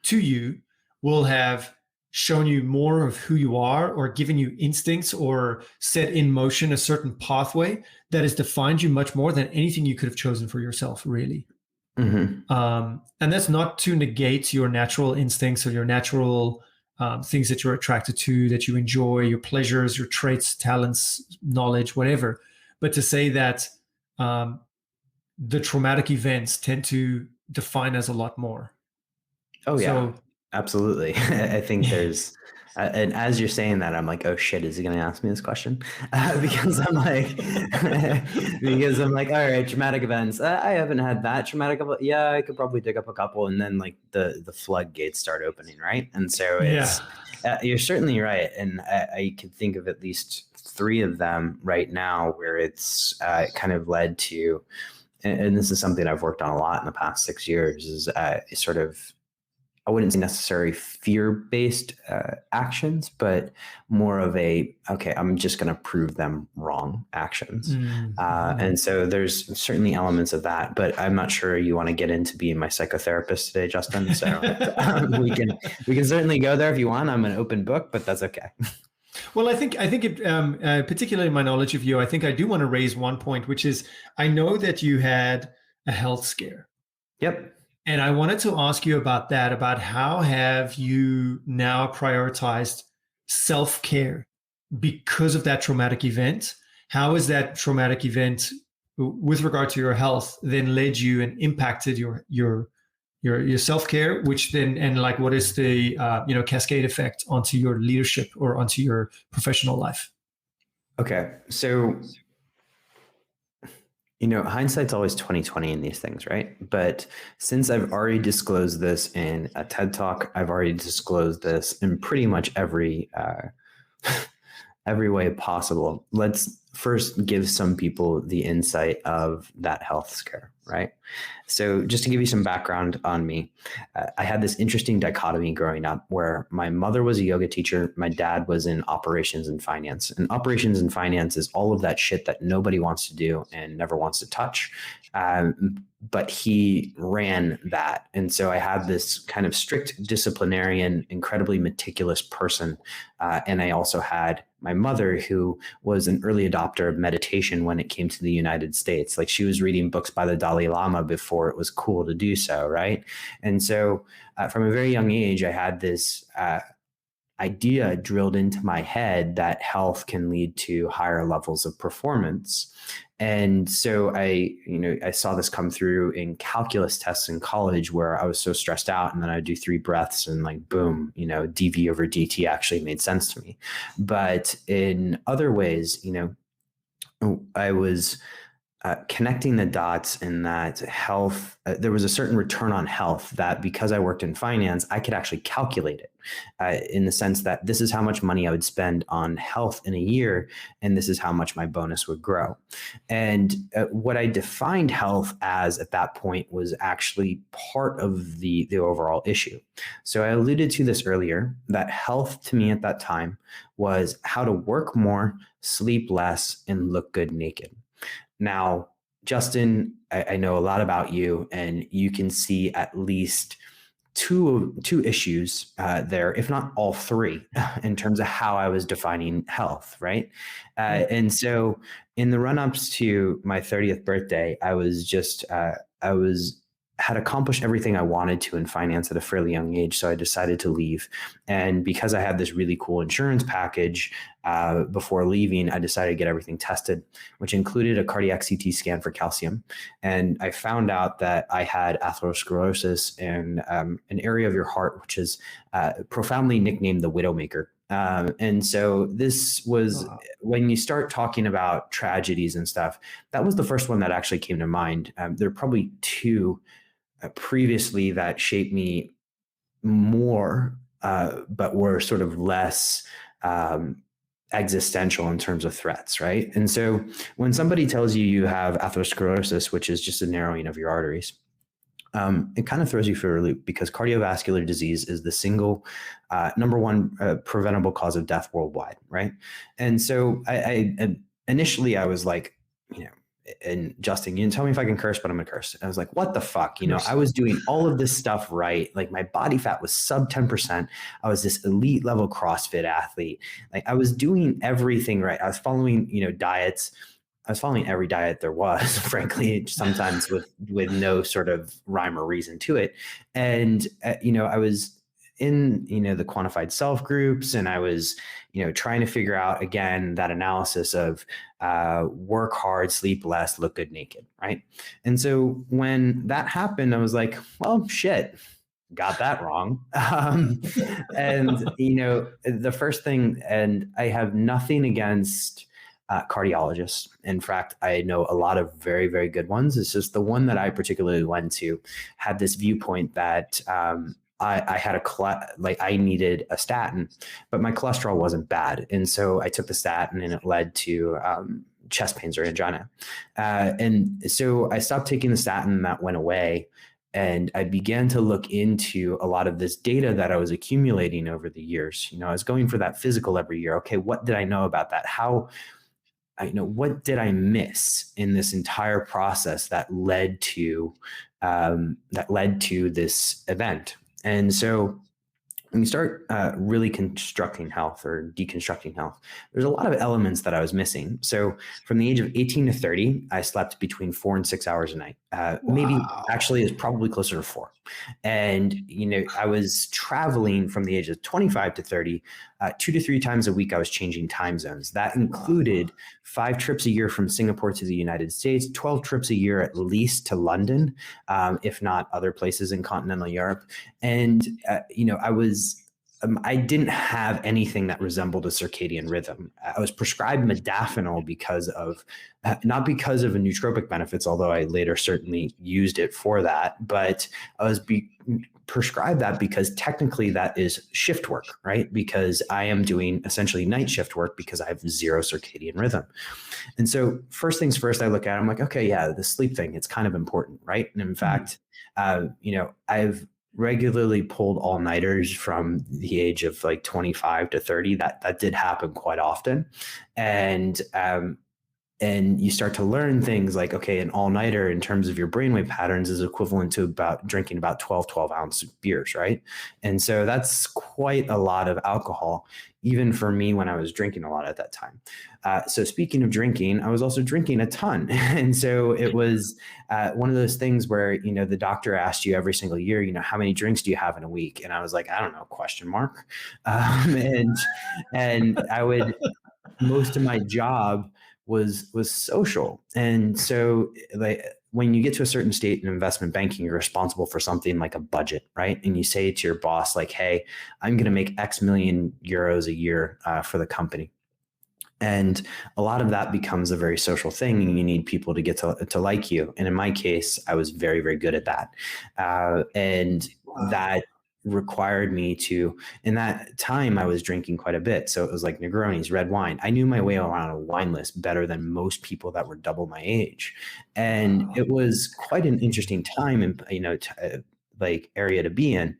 to you will have shown you more of who you are, or given you instincts, or set in motion a certain pathway that has defined you much more than anything you could have chosen for yourself, really. And that's not to negate your natural instincts or your natural things that you're attracted to, that you enjoy, your pleasures, your traits, talents, knowledge, whatever. But to say that the traumatic events tend to define us a lot more. Oh, yeah, absolutely. I think there's, and as you're saying that, I'm like, oh shit, is he going to ask me this question? Because I'm like, all right, traumatic events. I haven't had that traumatic. Yeah, I could probably dig up a couple, and then like the floodgates start opening, right? And so it's, you're certainly right, and I can think of at least 3 of them right now where it's kind of led to, and this is something I've worked on a lot in the past 6 years, is sort of I wouldn't say necessarily fear-based actions, but more of a, okay, I'm just going to prove them wrong actions. And so there's certainly elements of that, but I'm not sure you want to get into being my psychotherapist today, Justin. So we can certainly go there if you want. I'm an open book, but that's okay. Well, I think it, particularly my knowledge of you, I think I do want to raise one point, which is I know that you had a health scare. Yep. And I wanted to ask you about that, about how have you now prioritized self-care because of that traumatic event? How has that traumatic event with regard to your health then led you and impacted your self-care, which then, and like, what is the, cascade effect onto your leadership or onto your professional life? Okay. So, hindsight's always 2020 in these things, right? But since I've already disclosed this in a TED Talk, I've already disclosed this in pretty much every way possible. Let's first give some people the insight of that health scare, right? So just to give you some background on me, I had this interesting dichotomy growing up where my mother was a yoga teacher. My dad was in operations and finance. And operations and finance is all of that shit that nobody wants to do and never wants to touch. But he ran that. And so I had this kind of strict disciplinarian, incredibly meticulous person. And I also had my mother, who was an early adopter of meditation when it came to the United States. Like, she was reading books by the Dalai Lama before it was cool to do so, right? And so from a very young age, I had this idea drilled into my head that health can lead to higher levels of performance. And so I saw this come through in calculus tests in college, where I was so stressed out, and then I'd do 3 breaths and like, boom, dV over dt actually made sense to me. But in other ways, I was connecting the dots in that health, there was a certain return on health that, because I worked in finance, I could actually calculate it in the sense that this is how much money I would spend on health in a year, and this is how much my bonus would grow. And what I defined health as at that point was actually part of the overall issue. So I alluded to this earlier, that health to me at that time was how to work more, sleep less, and look good naked. Now, Justin, I know a lot about you, and you can see at least two issues there, if not all 3, in terms of how I was defining health, right? And so in the run-ups to my 30th birthday, had accomplished everything I wanted to in finance at a fairly young age. So I decided to leave. And because I had this really cool insurance package before leaving, I decided to get everything tested, which included a cardiac CT scan for calcium. And I found out that I had atherosclerosis in an area of your heart, which is profoundly nicknamed the Widowmaker. And so this was, when you start talking about tragedies and stuff, that was the first one that actually came to mind. There are probably 2 previously that shaped me more, but were sort of less existential in terms of threats, right? And so when somebody tells you you have atherosclerosis, which is just a narrowing of your arteries, it kind of throws you for a loop, because cardiovascular disease is the single number 1 preventable cause of death worldwide, right? And so I initially I was like, and Justin, you can tell me if I can curse, but I'm gonna curse. I was like, what the fuck? I was doing all of this stuff right. Like, my body fat was sub 10%. I was this elite level CrossFit athlete. Like, I was doing everything right. I was following, diets. I was following every diet there was, frankly, sometimes with no sort of rhyme or reason to it. And, I was in, the quantified self groups, and I was, trying to figure out, again, that analysis of work hard, sleep less, look good naked, right? And so when that happened, I was like, well, shit, got that wrong. And, the first thing, and I have nothing against cardiologists. In fact, I know a lot of very, very good ones. It's just the one that I particularly went to had this viewpoint that I had I needed a statin, but my cholesterol wasn't bad. And so I took the statin, and it led to chest pains or angina. And so I stopped taking the statin, and that went away. And I began to look into a lot of this data that I was accumulating over the years. I was going for that physical every year. Okay, what did I know about that? What did I miss in this entire process that led to this event? And so when you start really constructing health or deconstructing health, there's a lot of elements that I was missing. So from the age of 18 to 30, I slept between 4 and 6 hours a night. Maybe actually it's probably closer to 4. And, I was traveling from the age of 25 to 30, 2 to 3 times a week. I was changing time zones. That included 5 trips a year from Singapore to the United States, 12 trips a year at least to London, if not other places in continental Europe. And, I didn't have anything that resembled a circadian rhythm. I was prescribed modafinil not because of nootropic benefits, although I later certainly used it for that, but I was prescribed that because technically that is shift work, right? Because I am doing essentially night shift work because I have 0 circadian rhythm. And so first things first, I look at it, I'm like, okay, yeah, the sleep thing, it's kind of important, right? And in fact, I've regularly pulled all-nighters from the age of like 25 to 30. That did happen quite often. And you start to learn things like, okay, an all-nighter in terms of your brainwave patterns is equivalent to drinking about 12-ounce beers, right? And so that's quite a lot of alcohol, even for me when I was drinking a lot at that time. So speaking of drinking, I was also drinking a ton. And so it was one of those things where, the doctor asked you every single year, how many drinks do you have in a week? And I was like, I don't know, ? And I would, most of my job was social. And so like when you get to a certain state in investment banking, you're responsible for something like a budget, right? And you say to your boss, like, hey, I'm going to make X million euros a year for the company. And a lot of that becomes a very social thing, and you need people to get to like you. And in my case, I was very, very good at that. And that required me to, in that time, I was drinking quite a bit. So it was like Negronis, red wine. I knew my way around a wine list better than most people that were double my age. And it was quite an interesting time and, like area to be in.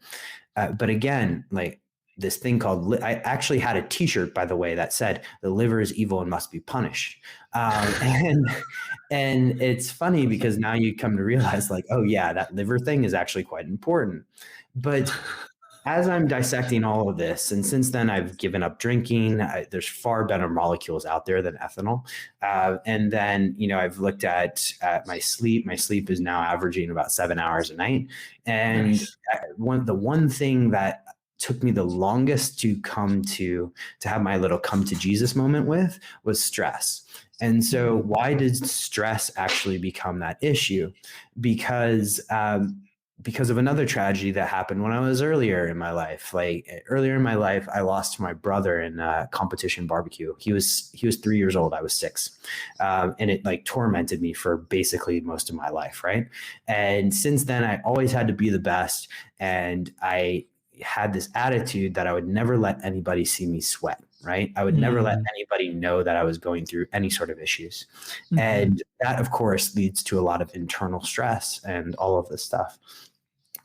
But again, like this thing called, I actually had a t-shirt, by the way, that said, the liver is evil and must be punished. And it's funny because now you come to realize like, oh yeah, that liver thing is actually quite important. But as I'm dissecting all of this, and since then I've given up drinking, there's far better molecules out there than ethanol. And then, I've looked at my sleep. My sleep is now averaging about 7 hours a night. And nice. The one thing that took me the longest to have my little come to Jesus moment with was stress. And so why did stress actually become that issue? Because of another tragedy that happened when I was earlier in my life. Like earlier in my life, I lost my brother in a competition barbecue. He was 3 years old. I was 6. And it like tormented me for basically most of my life. Right. And since then, I always had to be the best. And I had this attitude that I would never let anybody see me sweat. Right. I would never let anybody know that I was going through any sort of issues. And that, of course, leads to a lot of internal stress and all of this stuff.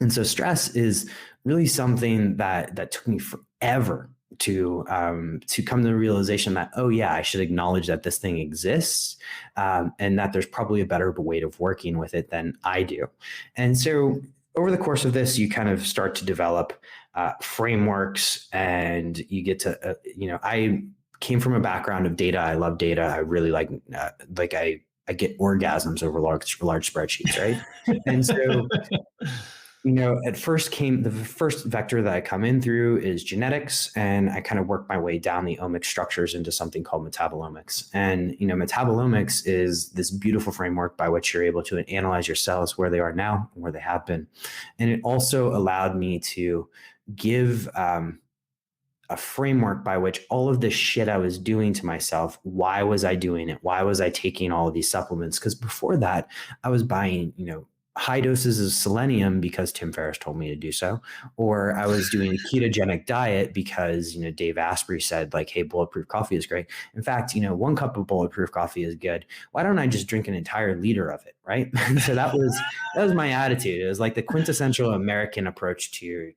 And so stress is really something that took me forever to come to the realization that, oh yeah, I should acknowledge that this thing exists, and that there's probably a better way of working with it than I do. And so over the course of this, you kind of start to develop frameworks, and you get to, I came from a background of data. I love data. I really like I get orgasms over large spreadsheets, right? And so, the first vector that I come in through is genetics, and I kind of work my way down the omic structures into something called metabolomics. And, metabolomics is this beautiful framework by which you're able to analyze your cells where they are now and where they have been. And it also allowed me to give a framework by which all of this shit I was doing to myself, why was I doing it? Why was I taking all of these supplements? Because before that, I was buying, high doses of selenium because Tim Ferriss told me to do so, or I was doing a ketogenic diet because, Dave Asprey said like, hey, bulletproof coffee is great. In fact, 1 cup of bulletproof coffee is good. Why don't I just drink an entire liter of it? Right. So that was my attitude. It was like the quintessential American approach to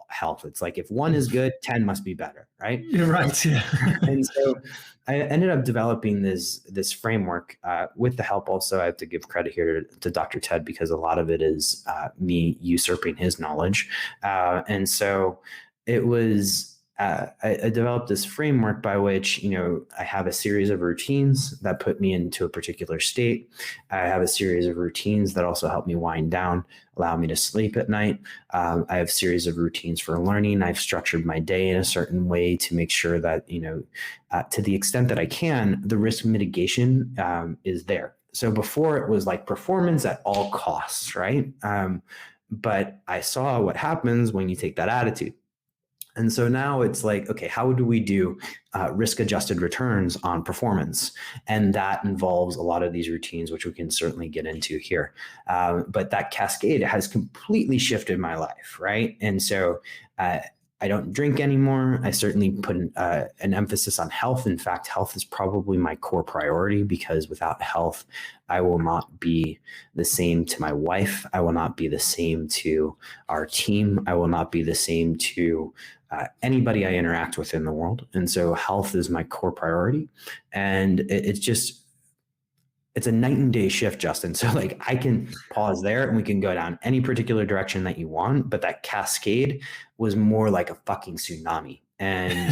health. It's like, if one is good, 10 must be better. Right. You're right. Yeah. And so I ended up developing this framework with the help. Also, I have to give credit here to Dr. Ted, because a lot of it is me usurping his knowledge. And so it was, I developed this framework by which, I have a series of routines that put me into a particular state. I have a series of routines that also help me wind down, allow me to sleep at night. I have a series of routines for learning. I've structured my day in a certain way to make sure that, to the extent that I can, the risk mitigation is there. So before, it was like performance at all costs, right? But I saw what happens when you take that attitude. And so now it's like, okay, how do we do risk-adjusted returns on performance? And that involves a lot of these routines, which we can certainly get into here. But that cascade has completely shifted my life, right? And so I don't drink anymore. I certainly put an emphasis on health. In fact, health is probably my core priority, because without health, I will not be the same to my wife. I will not be the same to our team. I will not be the same to anybody I interact with in the world. And so health is my core priority. And it's a night and day shift, Justin. So like, I can pause there and we can go down any particular direction that you want, but that cascade was more like a fucking tsunami. And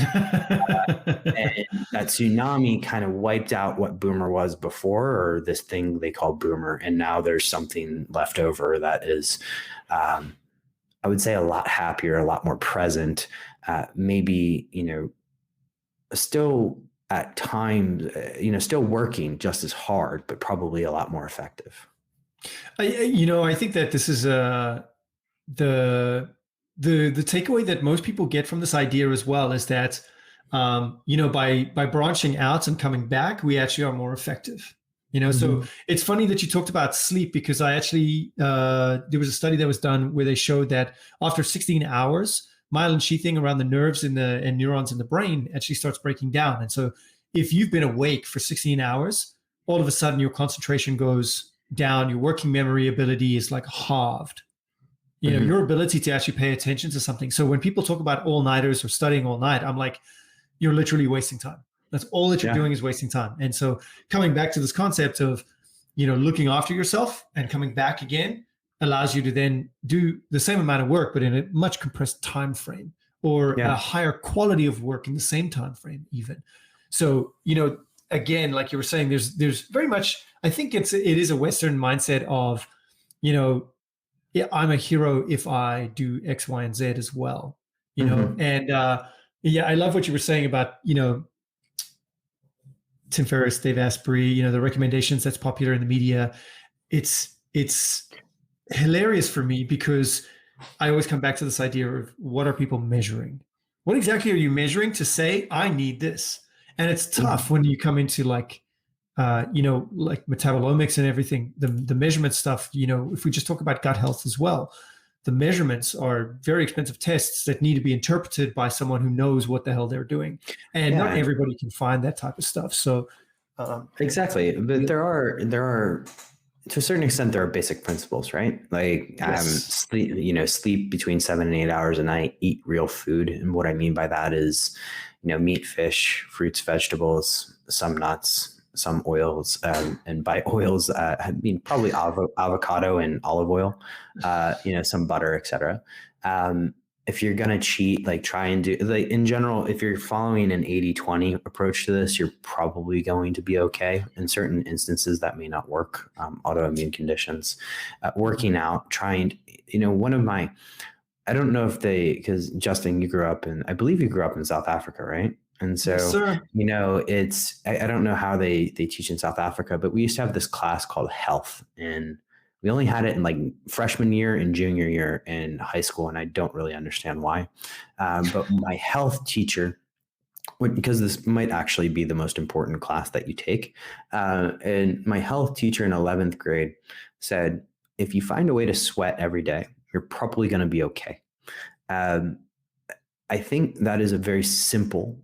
that tsunami kind of wiped out what boomer was before, or this thing they call boomer. And now there's something left over that is, I would say, a lot happier, a lot more present, maybe, still at times, still working just as hard, but probably a lot more effective. I think that this is the takeaway that most people get from this idea as well, is that, by branching out and coming back, we actually are more effective. So it's funny that you talked about sleep, because I actually, there was a study that was done where they showed that after 16 hours, myelin sheathing around the nerves and neurons in the brain actually starts breaking down. And so if you've been awake for 16 hours, all of a sudden your concentration goes down, your working memory ability is like halved. Your ability to actually pay attention to something. So when people talk about all-nighters or studying all night, I'm like, you're literally wasting time. That's all that you're doing, is wasting time. And so coming back to this concept of, looking after yourself and coming back again allows you to then do the same amount of work, but in a much compressed time frame, or a higher quality of work in the same time frame even. So, again, like you were saying, there's very much, I think it is a Western mindset of, I'm a hero if I do X, Y, and Z as well, and I love what you were saying about, Tim Ferriss, Dave Asprey, the recommendations that's popular in the media. It's hilarious for me, because I always come back to this idea of, what are people measuring? What exactly are you measuring to say, I need this? And it's tough when you come into like metabolomics and everything, the measurement stuff, if we just talk about gut health as well, the measurements are very expensive tests that need to be interpreted by someone who knows what the hell they're doing. And not everybody can find that type of stuff. So exactly. But there are, to a certain extent, there are basic principles, right? Like sleep between 7 and 8 hours a night, eat real food. And what I mean by that is, meat, fish, fruits, vegetables, some nuts, some oils, and by oils, I mean probably avocado and olive oil, some butter, etc. If you're going to cheat, like try and do, like in general, if you're following an 80-20 approach to this, you're probably going to be okay. In certain instances that may not work, autoimmune conditions, working out, trying, one of my, I don't know if because Justin, I believe you grew up in South Africa, right? And so, yes, I don't know how they teach in South Africa, but we used to have this class called health, and we only had it in like freshman year and junior year in high school. And I don't really understand why. But my health teacher, because this might actually be the most important class that you take. And my health teacher in 11th grade said, if you find a way to sweat every day, you're probably going to be okay. I think that is a very simple.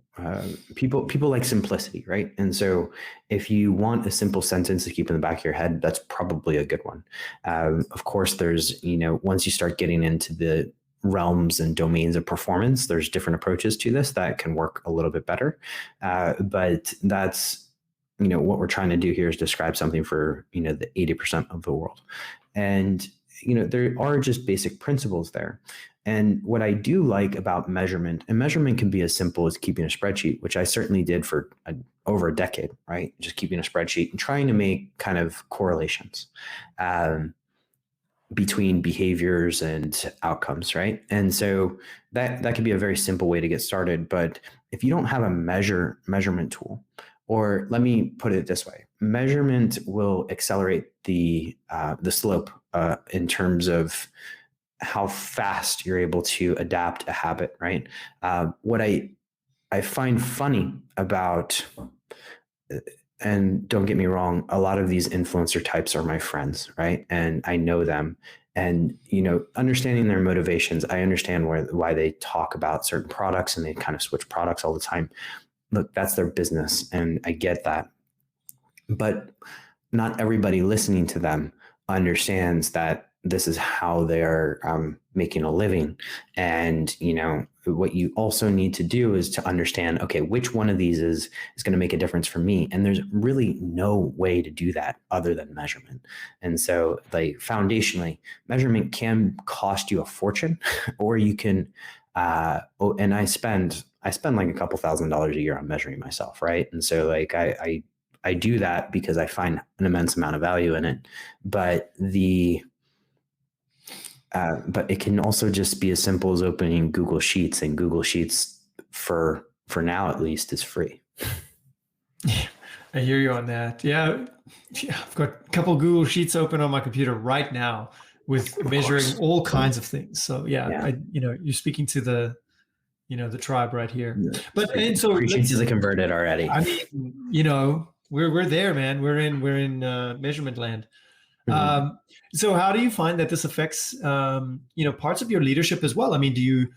People like simplicity, right? And so, if you want a simple sentence to keep in the back of your head, that's probably a good one. Of course, there's once you start getting into the realms and domains of performance, there's different approaches to this that can work a little bit better. But that's what we're trying to do here is describe something for the 80% of the world, and there are just basic principles there. And what I do like about measurement, and measurement can be as simple as keeping a spreadsheet, which I certainly did for over a decade, right? Just keeping a spreadsheet and trying to make kind of correlations between behaviors and outcomes, right? And so that can be a very simple way to get started. But if you don't have a measurement tool, or let me put it this way, measurement will accelerate the slope in terms of how fast you're able to adapt a habit, right? What I find funny about, and don't get me wrong, a lot of these influencer types are my friends, right? And I know them, and understanding their motivations, I understand why they talk about certain products and they kind of switch products all the time. Look, that's their business, and I get that. But not everybody listening to them understands that this is how they're making a living. And what you also need to do is to understand, okay, which one of these is going to make a difference for me. And there's really no way to do that other than measurement. And so, like, foundationally, measurement can cost you a fortune, or you can and I spend like a couple $1,000s a year on measuring myself, right? And so, like, I do that because I find an immense amount of value in it. But but it can also just be as simple as opening Google Sheets, and Google Sheets for now at least is free. Yeah, I hear you on that. Yeah, I've got a couple Google Sheets open on my computer right now with measuring all kinds of things. So yeah. You're speaking to the tribe right here. Yeah. But and so Preaching to the converted already. I mean, we're there, man. We're in measurement land. Mm-hmm. So how do you find that this affects parts of your leadership as well? I mean, do you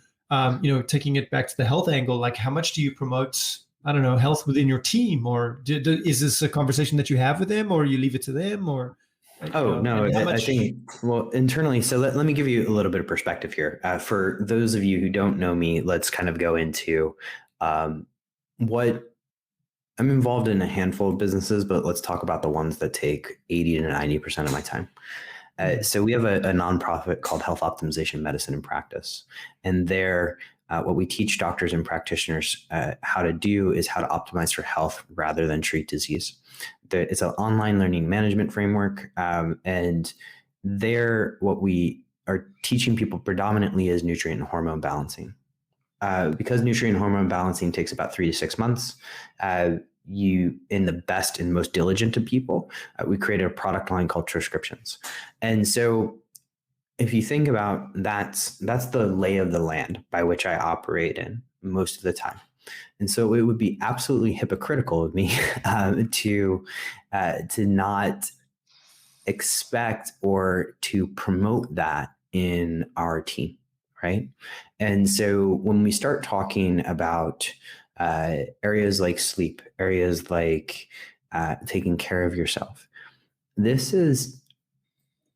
taking it back to the health angle, like how much do you promote, I don't know, health within your team, or is this a conversation that you have with them, or you leave it to them, or no, I think, well, internally. So let me give you a little bit of perspective here. For those of you who don't know me, let's kind of go into what I'm involved in. A handful of businesses, but let's talk about the ones that take 80 to 90% of my time. So we have a nonprofit called Health Optimization Medicine and Practice. And there, what we teach doctors and practitioners how to do is how to optimize for health rather than treat disease. It's an online learning management framework. And there, what we are teaching people predominantly is nutrient and hormone balancing. Because nutrient and hormone balancing takes about 3 to 6 months, in the best and most diligent of people, we created a product line called Troscriptions. And so if you think about that's the lay of the land by which I operate in most of the time. And so it would be absolutely hypocritical of me to not expect or to promote that in our team, right? And so when we start talking about areas like sleep, areas like taking care of yourself, this is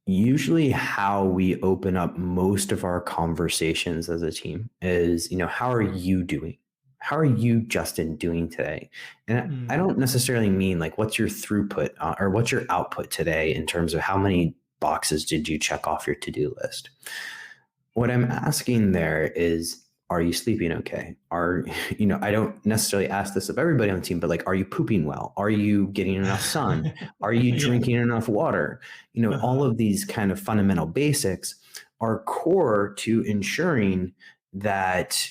usually how we open up most of our conversations as a team is, how are you doing? How are you, Justin, doing today? And I don't necessarily mean like, what's your throughput or what's your output today in terms of how many boxes did you check off your to-do list? What I'm asking there is, are you sleeping okay? I don't necessarily ask this of everybody on the team, but like, are you pooping well? Are you getting enough sun? Are you drinking enough water? All of these kind of fundamental basics are core to ensuring that,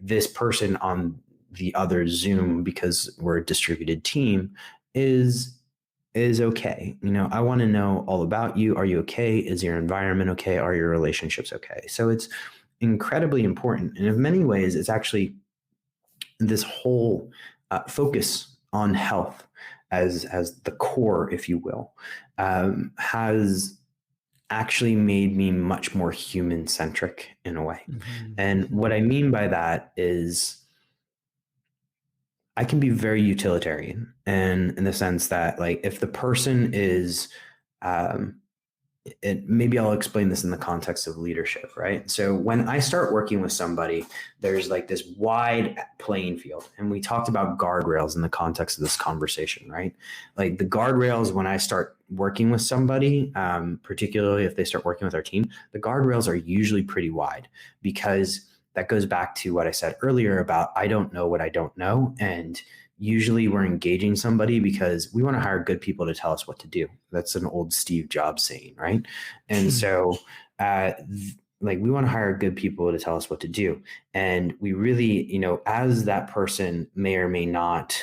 this person on the other Zoom, because we're a distributed team, is okay. I want to know all about you. Are you okay? Is your environment okay? Are your relationships okay? So it's incredibly important. And in many ways, it's actually this whole focus on health as the core, if you will, has actually made me much more human centric in a way. And what I mean by that is I can be very utilitarian, and in the sense that, like, if the person is, maybe I'll explain this in the context of leadership, right? So when I start working with somebody, there's like this wide playing field. And we talked about guardrails in the context of this conversation, right? Like the guardrails, when I start working with somebody, particularly if they start working with our team, the guardrails are usually pretty wide, because that goes back to what I said earlier about I don't know what I don't know. And usually we're engaging somebody because we want to hire good people to tell us what to do. That's an old Steve Jobs saying, right? And so like we want to hire good people to tell us what to do. And we really, as that person may or may not,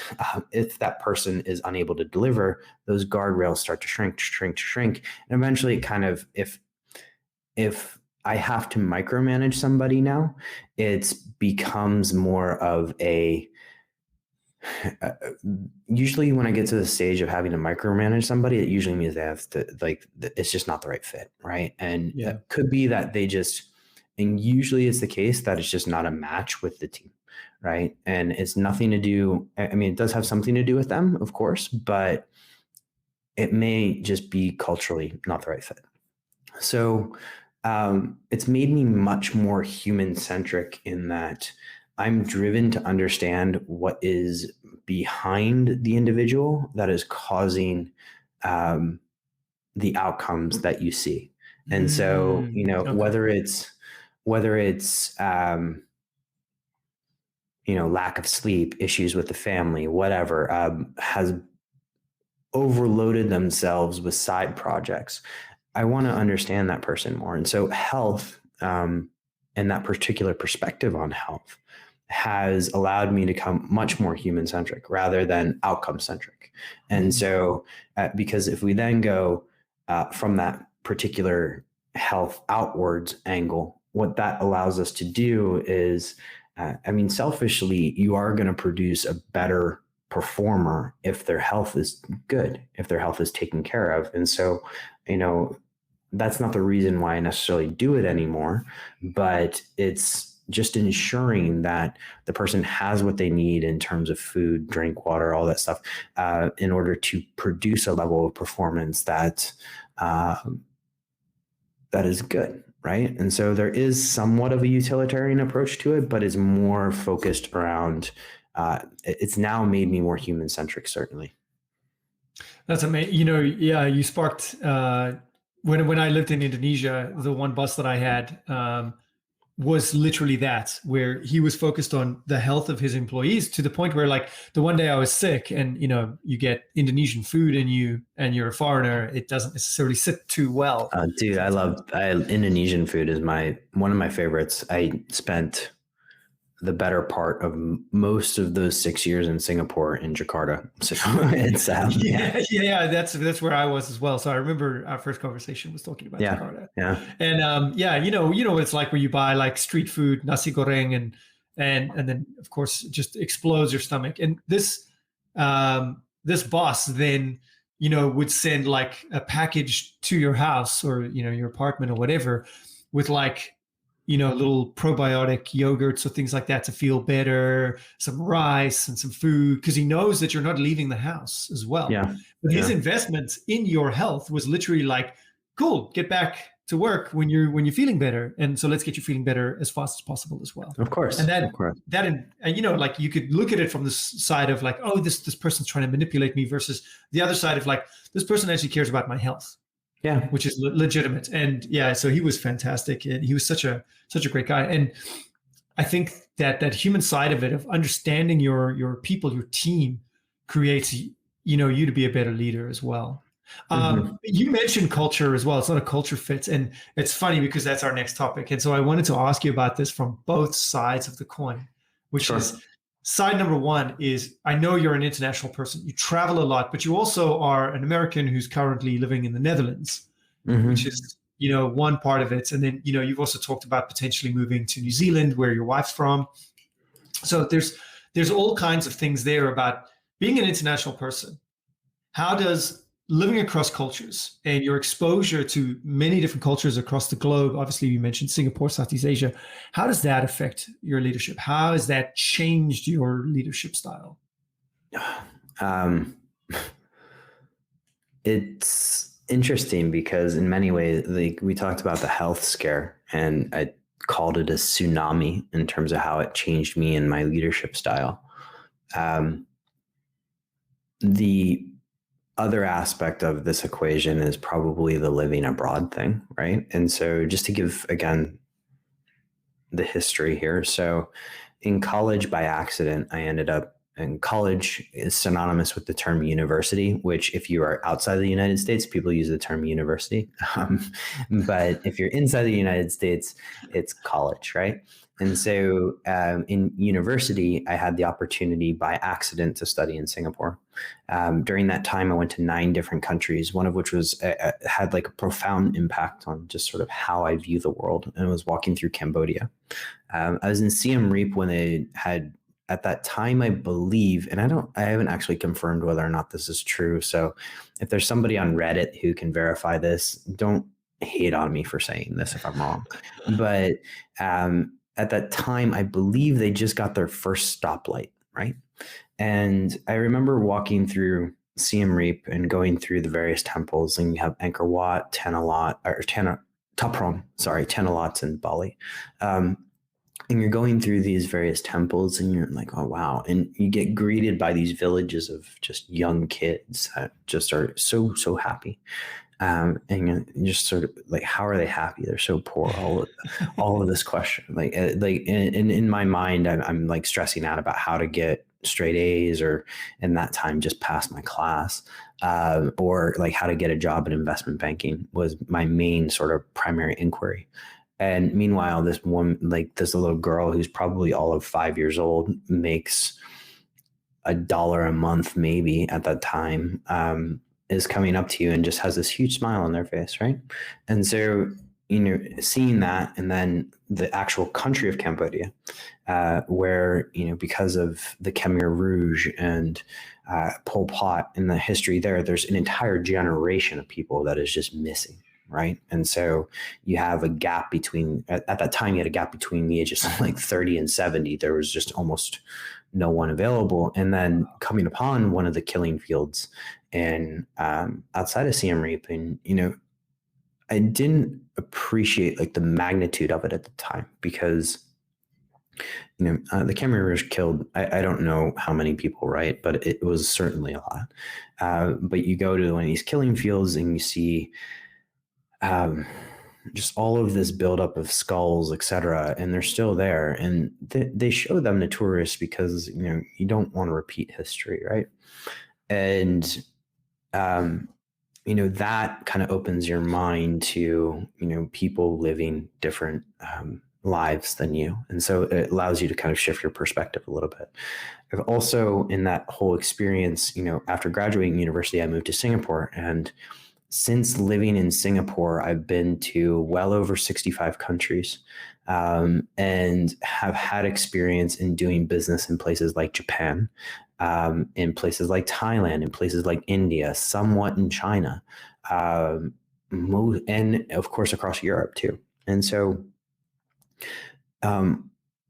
if that person is unable to deliver, those guardrails start to shrink. And eventually it kind of, if I have to micromanage somebody now, it becomes more of a, usually when I get to the stage of having to micromanage somebody, it usually means they have to, like, it's just not the right fit. Right. And it could be that and usually it's the case that it's just not a match with the team. Right. And it's nothing to do. I mean, it does have something to do with them, of course, but it may just be culturally not the right fit. So it's made me much more human centric in that I'm driven to understand what is behind the individual that is causing the outcomes that you see. And so, whether it's lack of sleep, issues with the family, whatever, has overloaded themselves with side projects, I want to understand that person more. And so health, and that particular perspective on health, has allowed me to become much more human centric rather than outcome centric. And so, because if we then go from that particular health outwards angle, what that allows us to do is, selfishly, you are going to produce a better performer if their health is good, if their health is taken care of. And so, that's not the reason why I necessarily do it anymore, but it's just ensuring that the person has what they need in terms of food, drink, water, all that stuff, in order to produce a level of performance that is good, right? And so there is somewhat of a utilitarian approach to it, but it's more focused around, it's now made me more human-centric, certainly. That's amazing. You sparked, when I lived in Indonesia, the one boss that I had was literally that, where he was focused on the health of his employees, to the point where, like, the one day I was sick, and you get Indonesian food and you're a foreigner, it doesn't necessarily sit too well. Dude, Indonesian food is one of my favorites. I spent the better part of most of those 6 years in Singapore, in Jakarta. So it's that's where I was as well. So I remember our first conversation was talking about Jakarta. Yeah. And you know what it's like where you buy like street food, nasi goreng, and then of course it just explodes your stomach. And this boss then would send like a package to your house or your apartment or whatever, with like little probiotic yogurts or things like that to feel better, some rice and some food, because he knows that you're not leaving the house as well. Yeah. But his investment in your health was literally like, cool, get back to work when you're feeling better, and so let's get you feeling better as fast as possible as well. Of course. And like you could look at it from the side of like, oh, this person's trying to manipulate me, versus the other side of like, this person actually cares about my health. Yeah, which is legitimate. And so he was fantastic, and he was such a great guy. And I think that human side of it, of understanding your people, your team, creates you to be a better leader as well. You mentioned culture as well. It's not a culture fit, and it's funny because that's our next topic. And so I wanted to ask you about this from both sides of the coin, which is, side number one is, I know you're an international person. You travel a lot, but you also are an American who's currently living in the Netherlands, which is, one part of it. And then, you've also talked about potentially moving to New Zealand, where your wife's from. So there's all kinds of things there about being an international person. How does living across cultures and your exposure to many different cultures across the globe, obviously you mentioned Singapore, Southeast Asia, how does that affect your leadership? How has that changed your leadership style? Um, it's interesting because in many ways, like we talked about the health scare, and I called it a tsunami in terms of how it changed me and my leadership style. The other aspect of this equation is probably the living abroad thing, right? And so just to give, again, the history here. So in college, by accident, I ended up, and college is synonymous with the term university, which if you are outside the United States, people use the term university. But if you're inside the United States, it's college, right? And so in university, I had the opportunity by accident to study in Singapore. During that time, I went to 9 different countries, one of which was had like a profound impact on just sort of how I view the world, and was walking through Cambodia. I was in Siem Reap when they had, at that time, I believe, and I haven't actually confirmed whether or not this is true. So if there's somebody on Reddit who can verify this, don't hate on me for saying this if I'm wrong. But at that time, I believe they just got their first stoplight, right? And I remember walking through Siem Reap and going through the various temples, and you have Angkor Wat, Tenalots in Bali. And you're going through these various temples and you're like, oh, wow. And you get greeted by these villages of just young kids that just are so, so happy. And you're just sort of like, how are they happy? They're so poor. All of this question, like in my mind, I'm like stressing out about how to get straight A's, or in that time, just pass my class, or like how to get a job in investment banking was my main sort of primary inquiry. And meanwhile, this little girl who's probably all of 5 years old makes $1 a month, maybe at that time, is coming up to you and just has this huge smile on their face, right? And so, seeing that, and then the actual country of Cambodia, where, because of the Khmer Rouge and Pol Pot and the history there's an entire generation of people that is just missing. Right. And so you have a gap between, at that time, you had a gap between the ages of like 30 and 70. There was just almost no one available. And then coming upon one of the killing fields and outside of Siem Reap, and, I didn't appreciate like the magnitude of it at the time, because, the Khmer Rouge killed, I don't know how many people, right? But it was certainly a lot. But you go to one of these killing fields and you see just all of this buildup of skulls, etc., and they're still there, and they show them to tourists because you don't want to repeat history, right? And that kind of opens your mind to people living different lives than you, and so it allows you to kind of shift your perspective a little bit. I've also, in that whole experience, after graduating university, I moved to Singapore, and since living in Singapore, I've been to well over 65 countries, and have had experience in doing business in places like Japan, in places like Thailand, in places like India, somewhat in China, and of course across Europe too. And so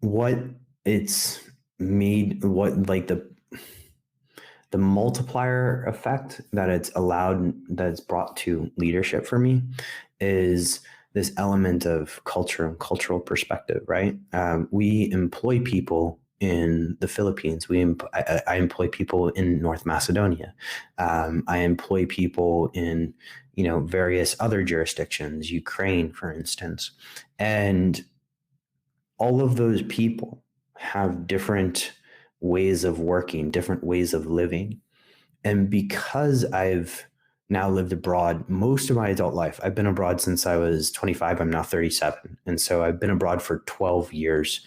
what it's made, what like the multiplier effect that it's brought to leadership for me is this element of culture and cultural perspective, right? We employ people in the Philippines. I employ people in North Macedonia. I employ people in, various other jurisdictions, Ukraine, for instance. And all of those people have different ways of working, different ways of living. And because I've now lived abroad most of my adult life, I've been abroad since I was 25, I'm now 37. And so I've been abroad for 12 years.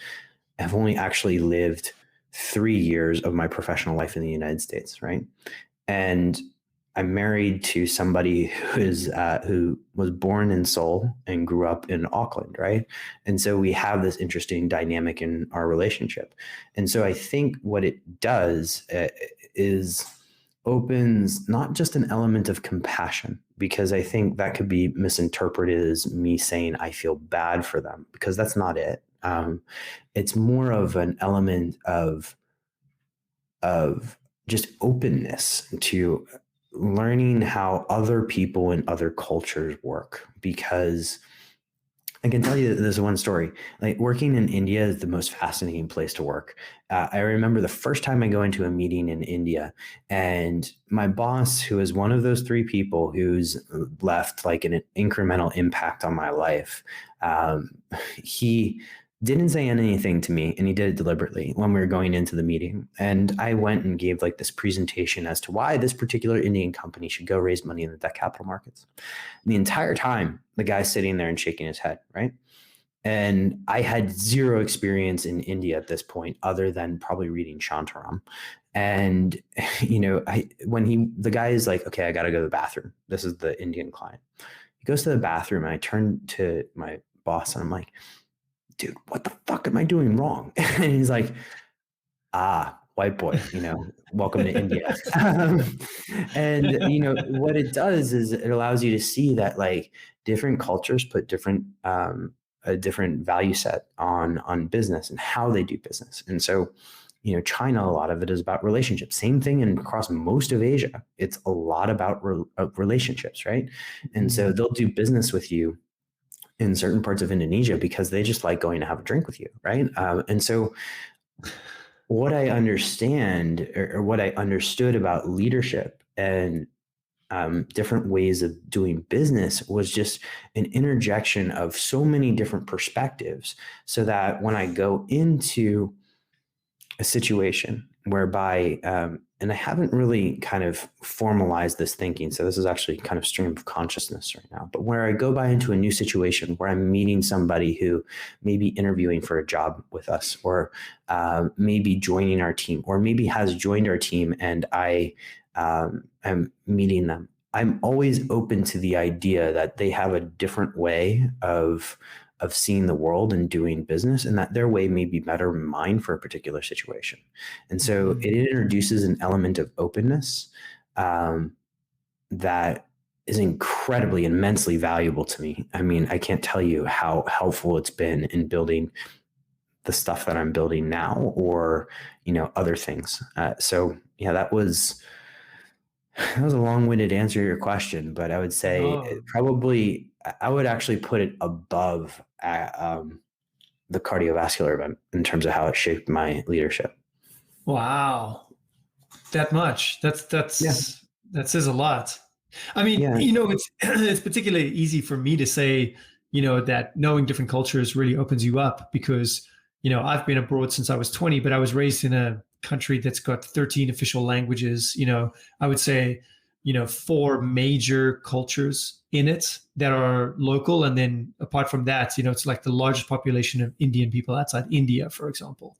I've only actually lived 3 years of my professional life in the United States, right? And I'm married to somebody who was born in Seoul and grew up in Auckland, right? And so we have this interesting dynamic in our relationship. And so I think what it does is opens not just an element of compassion, because I think that could be misinterpreted as me saying I feel bad for them, because that's not it. It's more of an element of just openness to learning how other people in other cultures work. Because I can tell you this one story. Like, working in India is the most fascinating place to work. I remember the first time I go into a meeting in India, and my boss, who is one of those three people who's left like an incremental impact on my life, he didn't say anything to me, and he did it deliberately when we were going into the meeting. And I went and gave like this presentation as to why this particular Indian company should go raise money in the debt capital markets. And the entire time, the guy's sitting there and shaking his head, right? And I had zero experience in India at this point, other than probably reading Shantaram. And, the guy is like, okay, I got to go to the bathroom. This is the Indian client. He goes to the bathroom, and I turn to my boss and I'm like, dude, what the fuck am I doing wrong? And he's like, white boy, welcome to India. And, what it does is it allows you to see that like different cultures put a different value set on business and how they do business. And so, China, a lot of it is about relationships. Same thing across most of Asia. It's a lot about relationships, right? And so they'll do business with you in certain parts of Indonesia because they just like going to have a drink with you, right? And so what I understand, or what I understood about leadership and different ways of doing business, was just an interjection of so many different perspectives, so that when I go into a situation whereby, and I haven't really kind of formalized this thinking, so this is actually kind of stream of consciousness right now, but where I go by into a new situation where I'm meeting somebody who may be interviewing for a job with us, or maybe joining our team, or maybe has joined our team, and I am meeting them, I'm always open to the idea that they have a different way of seeing the world and doing business, and that their way may be better than mine for a particular situation. And so it introduces an element of openness that is incredibly, immensely valuable to me. I mean, I can't tell you how helpful it's been in building the stuff that I'm building now, or, other things. So yeah, that was a long-winded answer to your question, but I would say probably I would actually put it above the cardiovascular event in terms of how it shaped my leadership. Wow, that much? That says a lot. I mean, Yeah. it's particularly easy for me to say, that knowing different cultures really opens you up, because I've been abroad since I was 20, but I was raised in a country that's got 13 official languages. I would say, 4 major cultures in it that are local. And then apart from that, it's like the largest population of Indian people outside India, for example.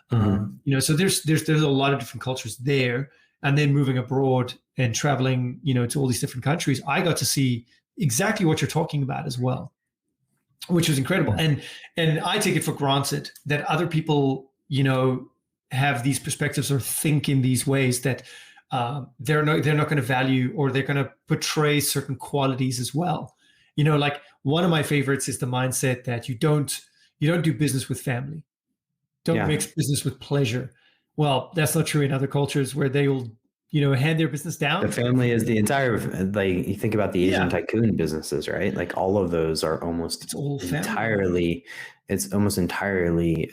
So there's a lot of different cultures there. And then moving abroad and traveling, to all these different countries, I got to see exactly what you're talking about as well, which was incredible. And I take it for granted that other people, have these perspectives or think in these ways, that they're not going to value, or they're going to portray certain qualities as well. Like one of my favorites is the mindset that you don't do business with family. Don't mix business with pleasure. Well, that's not true in other cultures, where they will, hand their business down. The family is the entire, like, you think about the Asian tycoon businesses, right? Like all of those are almost entirely,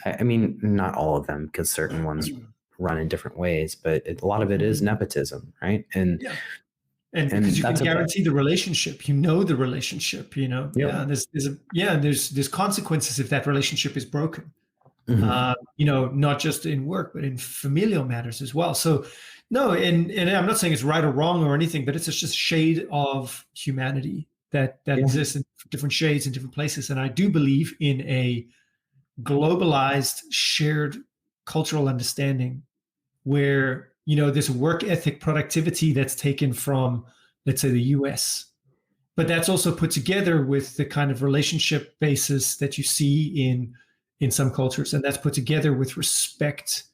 I mean, not all of them, because certain ones run in different ways, but a lot of it is nepotism, right? And because you can guarantee the relationship, the relationship, there's consequences if that relationship is broken. Not just in work, but in familial matters as well. So no, and I'm not saying it's right or wrong or anything, but it's just a shade of humanity that exists in different shades in different places. And I do believe in a globalized, shared cultural understanding where, there's work ethic productivity that's taken from, let's say, the US, but that's also put together with the kind of relationship basis that you see in some cultures. And that's put together with respect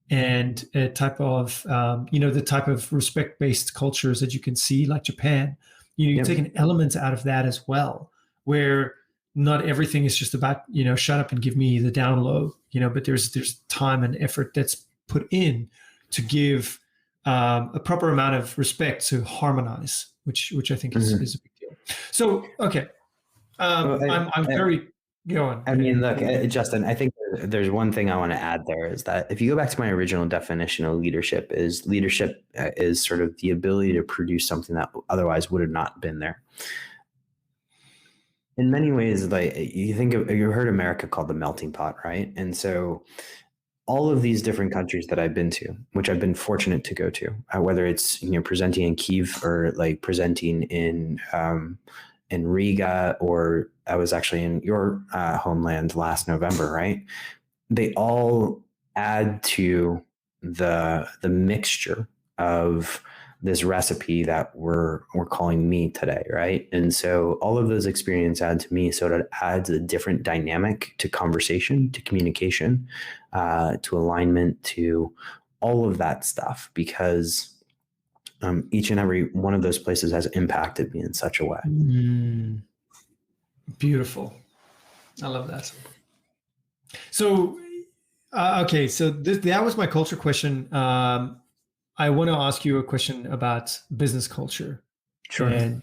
and a type of, the type of respect-based cultures that you can see, like Japan. You take an element out of that as well, where not everything is just about, shut up and give me the down low, but there's time and effort that's put in to give a proper amount of respect to harmonize, which I think is a big deal. So, okay. I'm very going. I mean, look, Justin, I think there's one thing I want to add there is that if you go back to my original definition of leadership is sort of the ability to produce something that otherwise would have not been there. In many ways, like you heard America called the melting pot, right? And so all of these different countries that I've been to, which I've been fortunate to go to, whether it's presenting in Kyiv or like presenting in Riga, or I was actually in your homeland last November, right? They all add to the mixture of this recipe that we're calling me today, right? And so all of those experiences add to me, so it adds a different dynamic to conversation, to communication, to alignment, to all of that stuff, because each and every one of those places has impacted me in such a way. Beautiful. I love that. So, okay. So that was my culture question. I want to ask you a question about business culture. Sure. And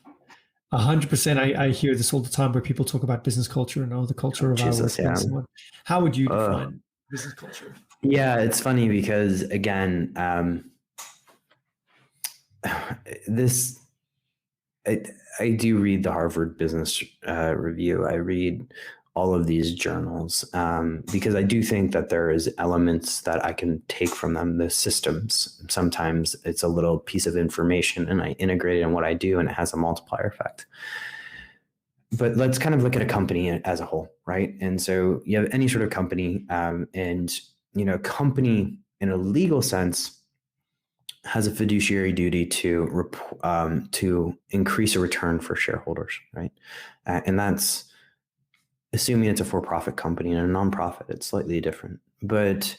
100%, I hear this all the time where people talk about business culture and the culture of our workplace. Yeah. How would you define business culture? Yeah, it's funny because, again, I do read the Harvard Business Review. I read all of these journals because I do think that there is elements that I can take from them, the systems. Sometimes it's a little piece of information and I integrate it in what I do and it has a multiplier effect. But let's kind of look at a company as a whole, right? And so you have any sort of company and, company in a legal sense has a fiduciary duty to increase a return for shareholders, right? And that's assuming it's a for-profit company, and a nonprofit, it's slightly different. But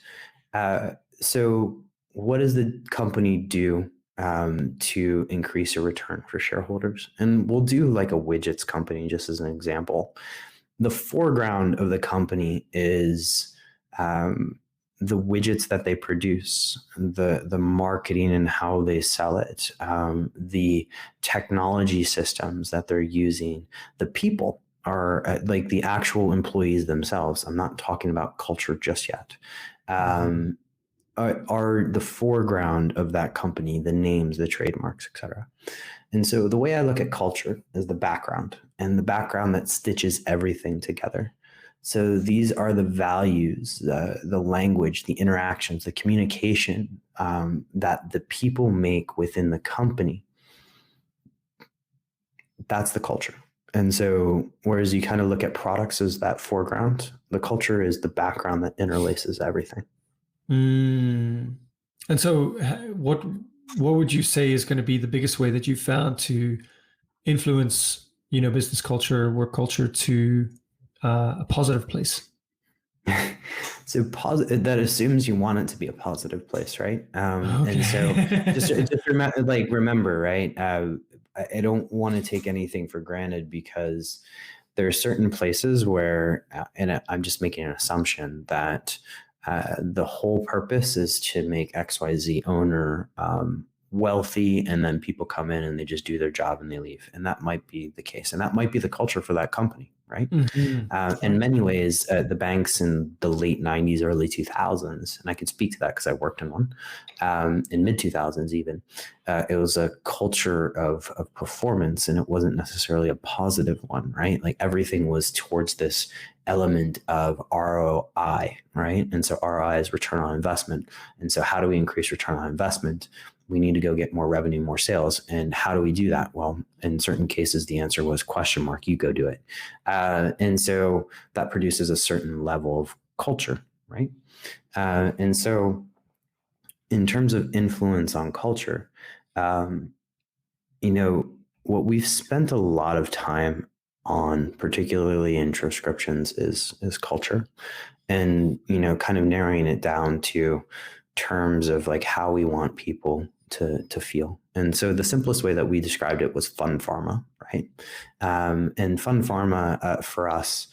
so what does the company do to increase a return for shareholders? And we'll do like a widgets company, just as an example. The foreground of the company is the widgets that they produce, the marketing and how they sell it, the technology systems that they're using, the people are like the actual employees themselves. I'm not talking about culture just yet. Are the foreground of that company, the names, the trademarks, etc. And so the way I look at culture is the background, and the background that stitches everything together. So these are the values, the language, the interactions, the communication that the people make within the company. That's the culture. And so whereas you kind of look at products as that foreground, the culture is the background that interlaces everything. And so what would you say is going to be the biggest way that you found to influence, business culture, work culture to a positive place? So that assumes you want it to be a positive place, right? Okay. And so just remember, right? I don't want to take anything for granted, because there are certain places where, and I'm just making an assumption that the whole purpose is to make XYZ owner wealthy, and then people come in and they just do their job and they leave. And that might be the case. And that might be the culture for that company, right? In many ways, the banks in the late 90s, early 2000s, and I can speak to that because I worked in one, in mid 2000s even, it was a culture of performance, and it wasn't necessarily a positive one, right? Like everything was towards this element of ROI, right? And so ROI is return on investment. And so how do we increase return on investment? We need to go get more revenue, more sales. And how do we do that? Well, in certain cases, the answer was ? You go do it. And so that produces a certain level of culture, right? And so in terms of influence on culture, what we've spent a lot of time on, particularly in Troscriptions, is culture, and kind of narrowing it down to terms of like how we want people to feel. And so the simplest way that we described it was fun pharma, right? And fun pharma for us,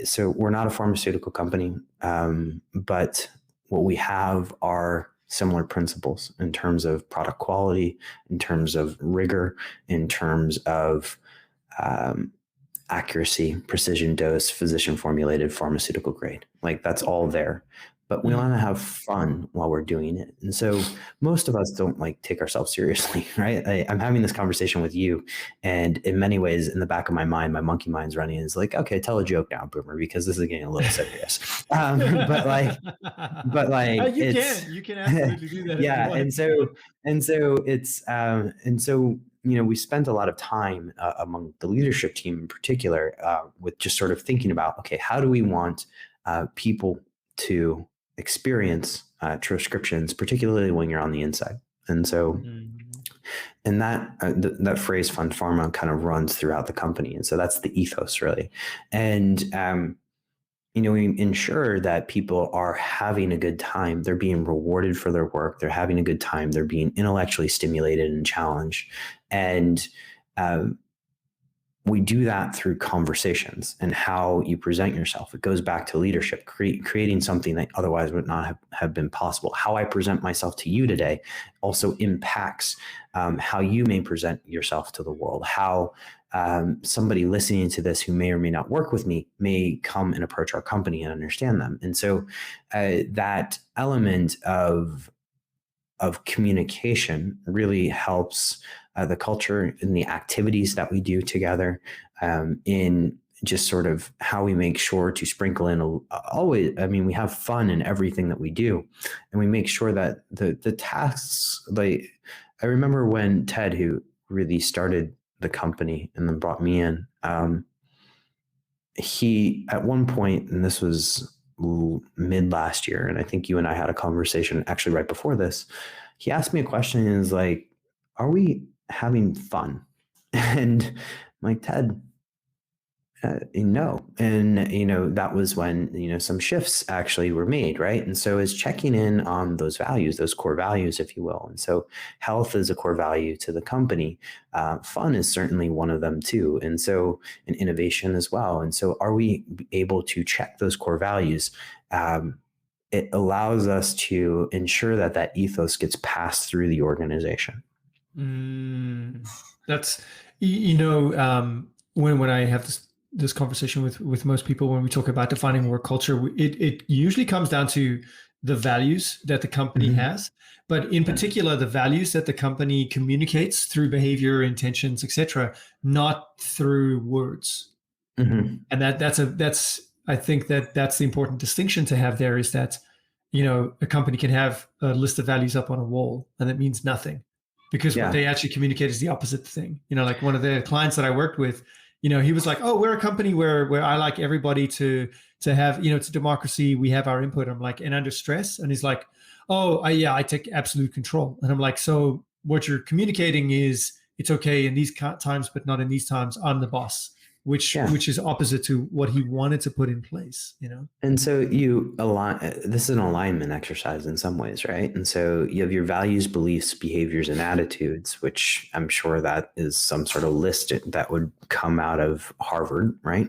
so we're not a pharmaceutical company, but what we have are similar principles in terms of product quality, in terms of rigor, in terms of accuracy, precision dose, physician formulated, pharmaceutical grade. Like that's all there. But we want to have fun while we're doing it. And so most of us don't like take ourselves seriously, right? I'm having this conversation with you, and in many ways, in the back of my mind, my monkey mind's running is like, okay, tell a joke now, Boomer, because this is getting a little serious. But like, you can absolutely do that. Yeah. And so we spent a lot of time among the leadership team in particular with just sort of thinking about, okay, how do we want people to experience Troscriptions, particularly when you're on the inside? And so, and that phrase "fun pharma" kind of runs throughout the company, and so that's the ethos, really. And we ensure that people are having a good time. They're being rewarded for their work. They're having a good time. They're being intellectually stimulated and challenged, and we do that through conversations and how you present yourself. It goes back to leadership, creating something that otherwise would not have been possible. How I present myself to you today also impacts how you may present yourself to the world, how somebody listening to this who may or may not work with me may come and approach our company and understand them. And so that element of communication really helps the culture and the activities that we do together, in just sort of how we make sure to sprinkle in always. I mean, we have fun in everything that we do, and we make sure that the tasks, like I remember when Ted, who really started the company and then brought me in, he at one point, and this was mid last year, and I think you and I had a conversation actually right before this, he asked me a question and is like, are we having fun? And I'm like, Ted, no. And, that was when, some shifts actually were made, right? And so it's checking in on those values, those core values, if you will. And so health is a core value to the company. Fun is certainly one of them too. And so, and innovation as well. And so are we able to check those core values? It allows us to ensure that ethos gets passed through the organization. That's, when I have this conversation with most people, when we talk about defining work culture, it usually comes down to the values that the company has, but in particular, the values that the company communicates through behavior, intentions, etc., not through words. And that's I think that's the important distinction to have there, is that, a company can have a list of values up on a wall and it means nothing, because what they actually communicate is the opposite thing. Like one of the clients that I worked with, he was like, oh, we're a company where I like everybody to have, it's a democracy. We have our input. I'm like, and under stress. And he's like, oh, I take absolute control. And I'm like, so what you're communicating is it's okay in these times, but not in these times. I'm the boss. Which is opposite to what he wanted to put in place, And so you align. This is an alignment exercise in some ways, right? And so you have your values, beliefs, behaviors, and attitudes, which I'm sure that is some sort of list that would come out of Harvard, right?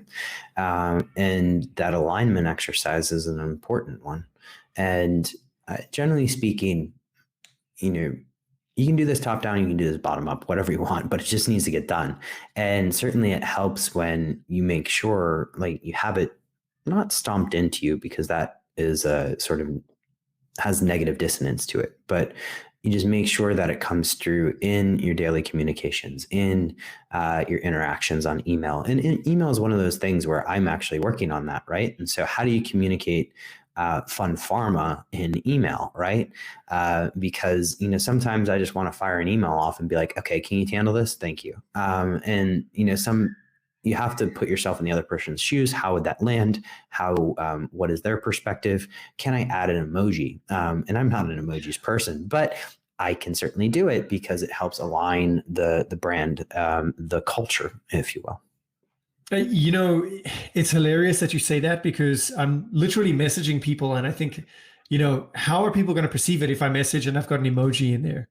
And that alignment exercise is an important one. And generally speaking, you can do this top down, you can do this bottom up, whatever you want, but it just needs to get done. And certainly it helps when you make sure like you have it not stomped into you, because that is a sort of has negative dissonance to it, but you just make sure that it comes through in your daily communications, in your interactions on email. And email is one of those things where I'm actually working on that, right? And so how do you communicate fun pharma in email, right? Because, sometimes I just want to fire an email off and be like, okay, can you handle this? Thank you. And, you have to put yourself in the other person's shoes. How would that land? What is their perspective? Can I add an emoji? And I'm not an emojis person, but I can certainly do it because it helps align the brand, the culture, if you will. It's hilarious that you say that, because I'm literally messaging people, and I think how are people going to perceive it if I message and I've got an emoji in there?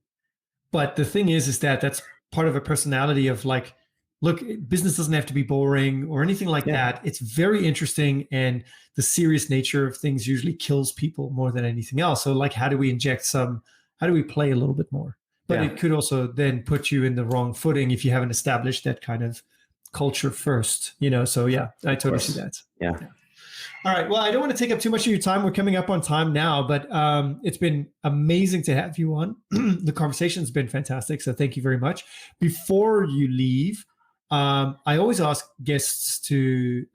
But the thing is that that's part of a personality of like, look, business doesn't have to be boring or anything like that. It's very interesting, and the serious nature of things usually kills people more than anything else. So like, how do we play a little bit more? But it could also then put you in the wrong footing if you haven't established that kind of culture first, So yeah, I totally see that. Yeah. All right. Well, I don't want to take up too much of your time. We're coming up on time now, but it's been amazing to have you on. The conversation's been fantastic. So thank you very much. Before you leave, I always ask guests to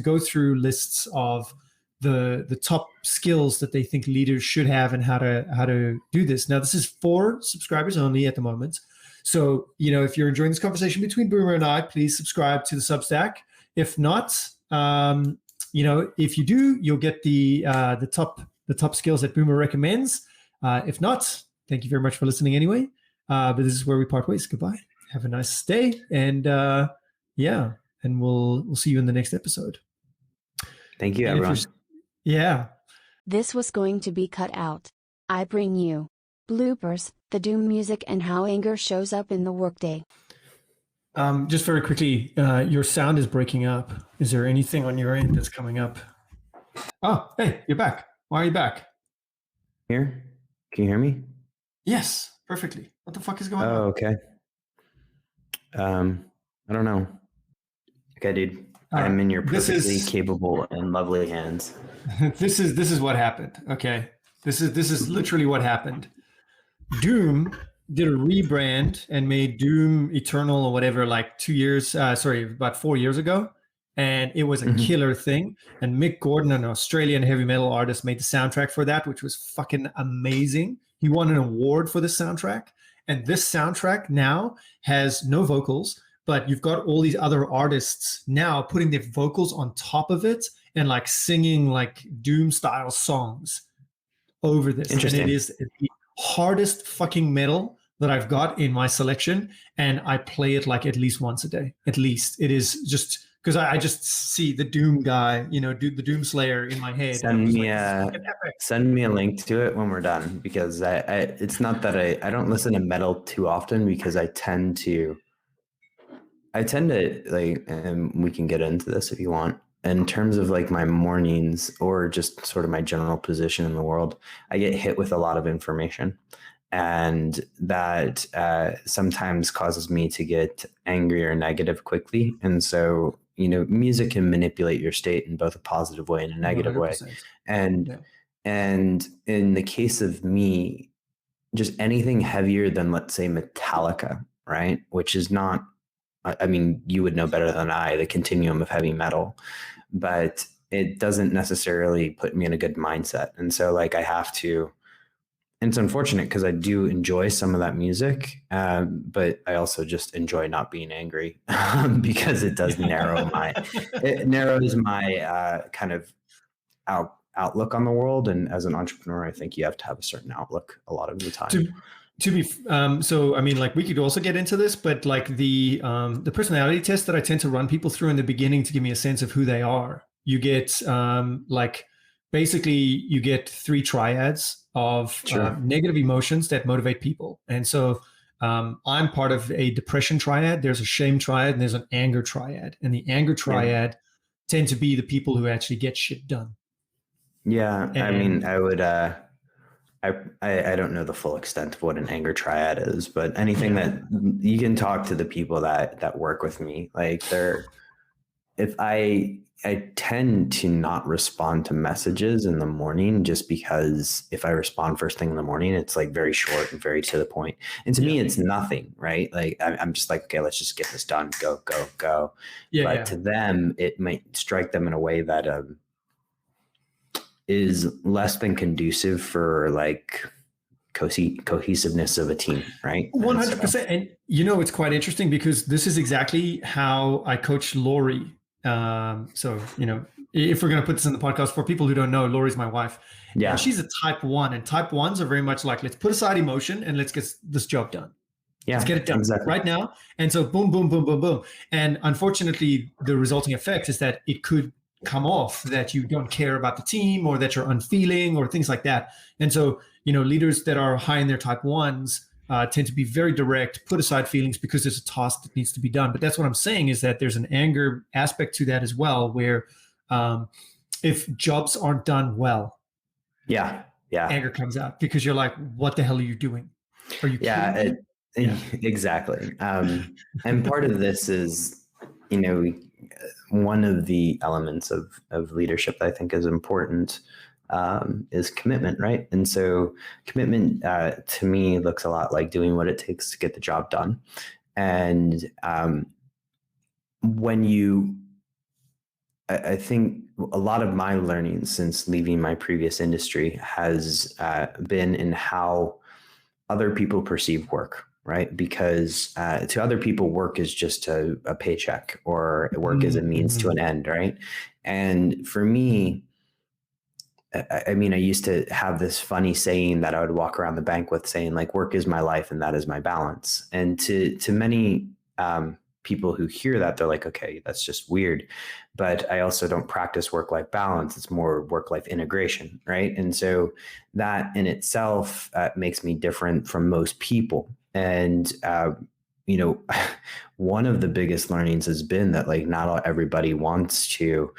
go through lists of the top skills that they think leaders should have and how to do this. Now, this is for subscribers only at the moment. So, if you're enjoying this conversation between Boomer and I, please subscribe to the Substack. If not, if you do, you'll get the top skills that Boomer recommends. If not, thank you very much for listening anyway. But this is where we part ways. Goodbye. Have a nice day, and and we'll see you in the next episode. Thank you, everyone. Yeah. This was going to be cut out. I bring you bloopers, the doom music, and how anger shows up in the workday. Just very quickly, your sound is breaking up. Is there anything on your end that's coming up? Oh, hey, you're back. Why are you back? Here? Can you hear me? Yes, perfectly. What the fuck is going on? Oh, okay. I don't know. Okay, dude. I'm in your perfectly capable and lovely hands. This is what happened. Okay. This is literally what happened. Doom did a rebrand and made Doom Eternal or whatever like about 4 years ago. And it was a killer thing. And Mick Gordon, an Australian heavy metal artist, made the soundtrack for that, which was fucking amazing. He won an award for the soundtrack. And this soundtrack now has no vocals, but you've got all these other artists now putting their vocals on top of it and like singing like Doom style songs over this. Interesting. And it is the hardest fucking metal that I've got in my selection. And I play it like at least once a day, at least. It is just because I just see the Doom guy, do the Doom Slayer in my head. Send me a link to it when we're done, because it's not that I don't listen to metal too often, because I tend to like, and we can get into this if you want, in terms of like my mornings or just sort of my general position in the world, I get hit with a lot of information, and that sometimes causes me to get angry or negative quickly. And so, music can manipulate your state in both a positive way and a negative 100%. Way. And in the case of me, just anything heavier than, let's say, Metallica, right? Which is not, I mean, you would know better than I, the continuum of heavy metal, but it doesn't necessarily put me in a good mindset. And so like I have to, and it's unfortunate because I do enjoy some of that music, but I also just enjoy not being angry because it does narrows my kind of outlook on the world. And as an entrepreneur, I think you have to have a certain outlook a lot of the time. So I mean, like we could also get into this, but like the personality test that I tend to run people through in the beginning to give me a sense of who they are, you get basically you get 3 triads of negative emotions that motivate people. And so I'm part of a depression triad. There's a shame triad and there's an anger triad. And the anger triad tend to be the people who actually get shit done. Yeah. I mean, I would, I don't know the full extent of what an anger triad is, but anything that you can talk to the people that work with me, like I tend to not respond to messages in the morning, just because if I respond first thing in the morning, it's like very short and very to the point. And to me, it's nothing, right? Like I'm just like, okay, let's just get this done. Go, go, go. But to them, it might strike them in a way that is less than conducive for like cohesiveness of a team, right? 100%. And it's quite interesting because this is exactly how I coach Lori. So, if we're going to put this in the podcast, for people who don't know, Lori's my wife. Yeah. And she's a type 1, and type 1s are very much like, let's put aside emotion and let's get this job done. Yeah, let's get it done right now. And so boom, boom, boom, boom, boom. And unfortunately, the resulting effect is that it could come off that you don't care about the team or that you're unfeeling or things like that. And so, leaders that are high in their type ones tend to be very direct, put aside feelings because there's a task that needs to be done. But that's what I'm saying, is that there's an anger aspect to that as well, where if jobs aren't done well, anger comes out because you're like, what the hell are you doing? Are you kidding me? Exactly. And part of this is, one of the elements of leadership that I think is important is commitment, right? And so commitment to me looks a lot like doing what it takes to get the job done. And I think a lot of my learning since leaving my previous industry has been in how other people perceive work, right? Because to other people, work is just a paycheck, or work is a means to an end, right? And for me, I used to have this funny saying that I would walk around the bank with, saying like, work is my life and that is my balance. And to many people who hear that, they're like, okay, that's just weird. But I also don't practice work-life balance. It's more work-life integration, right? And so that in itself makes me different from most people. And, one of the biggest learnings has been that like not everybody wants to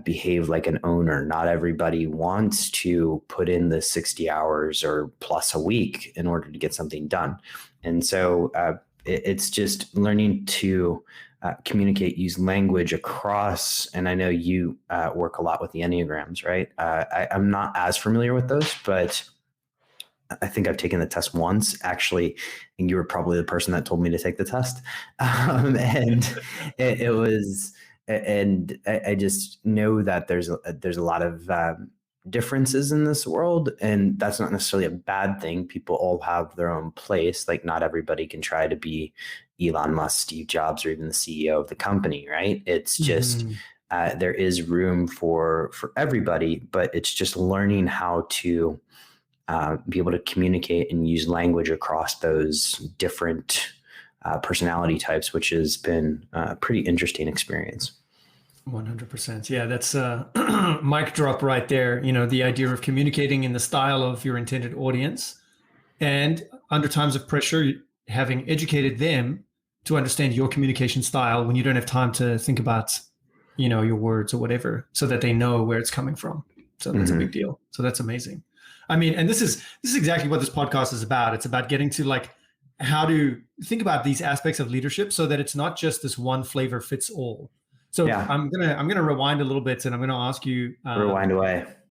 behave like an owner. Not everybody wants to put in the 60 hours or plus a week in order to get something done. And so it's just learning to communicate, use language across. And I know you work a lot with the Enneagrams, right? I'm not as familiar with those, but I think I've taken the test once, actually, and you were probably the person that told me to take the test. And it was, and I just know that there's a lot of differences in this world, and that's not necessarily a bad thing. People all have their own place. Like not everybody can try to be Elon Musk, Steve Jobs, or even the CEO of the company, right? It's just there is room for everybody, but it's just learning how to be able to communicate and use language across those different personality types, which has been a pretty interesting experience. 100%. Yeah, that's a mic drop right there. The idea of communicating in the style of your intended audience, and under times of pressure, having educated them to understand your communication style when you don't have time to think about, your words or whatever, so that they know where it's coming from. So that's a big deal. So that's amazing. And this is exactly what this podcast is about. It's about getting to like how to think about these aspects of leadership so that it's not just this one flavor fits all. So I'm gonna rewind a little bit, and I'm gonna ask you. Rewind away.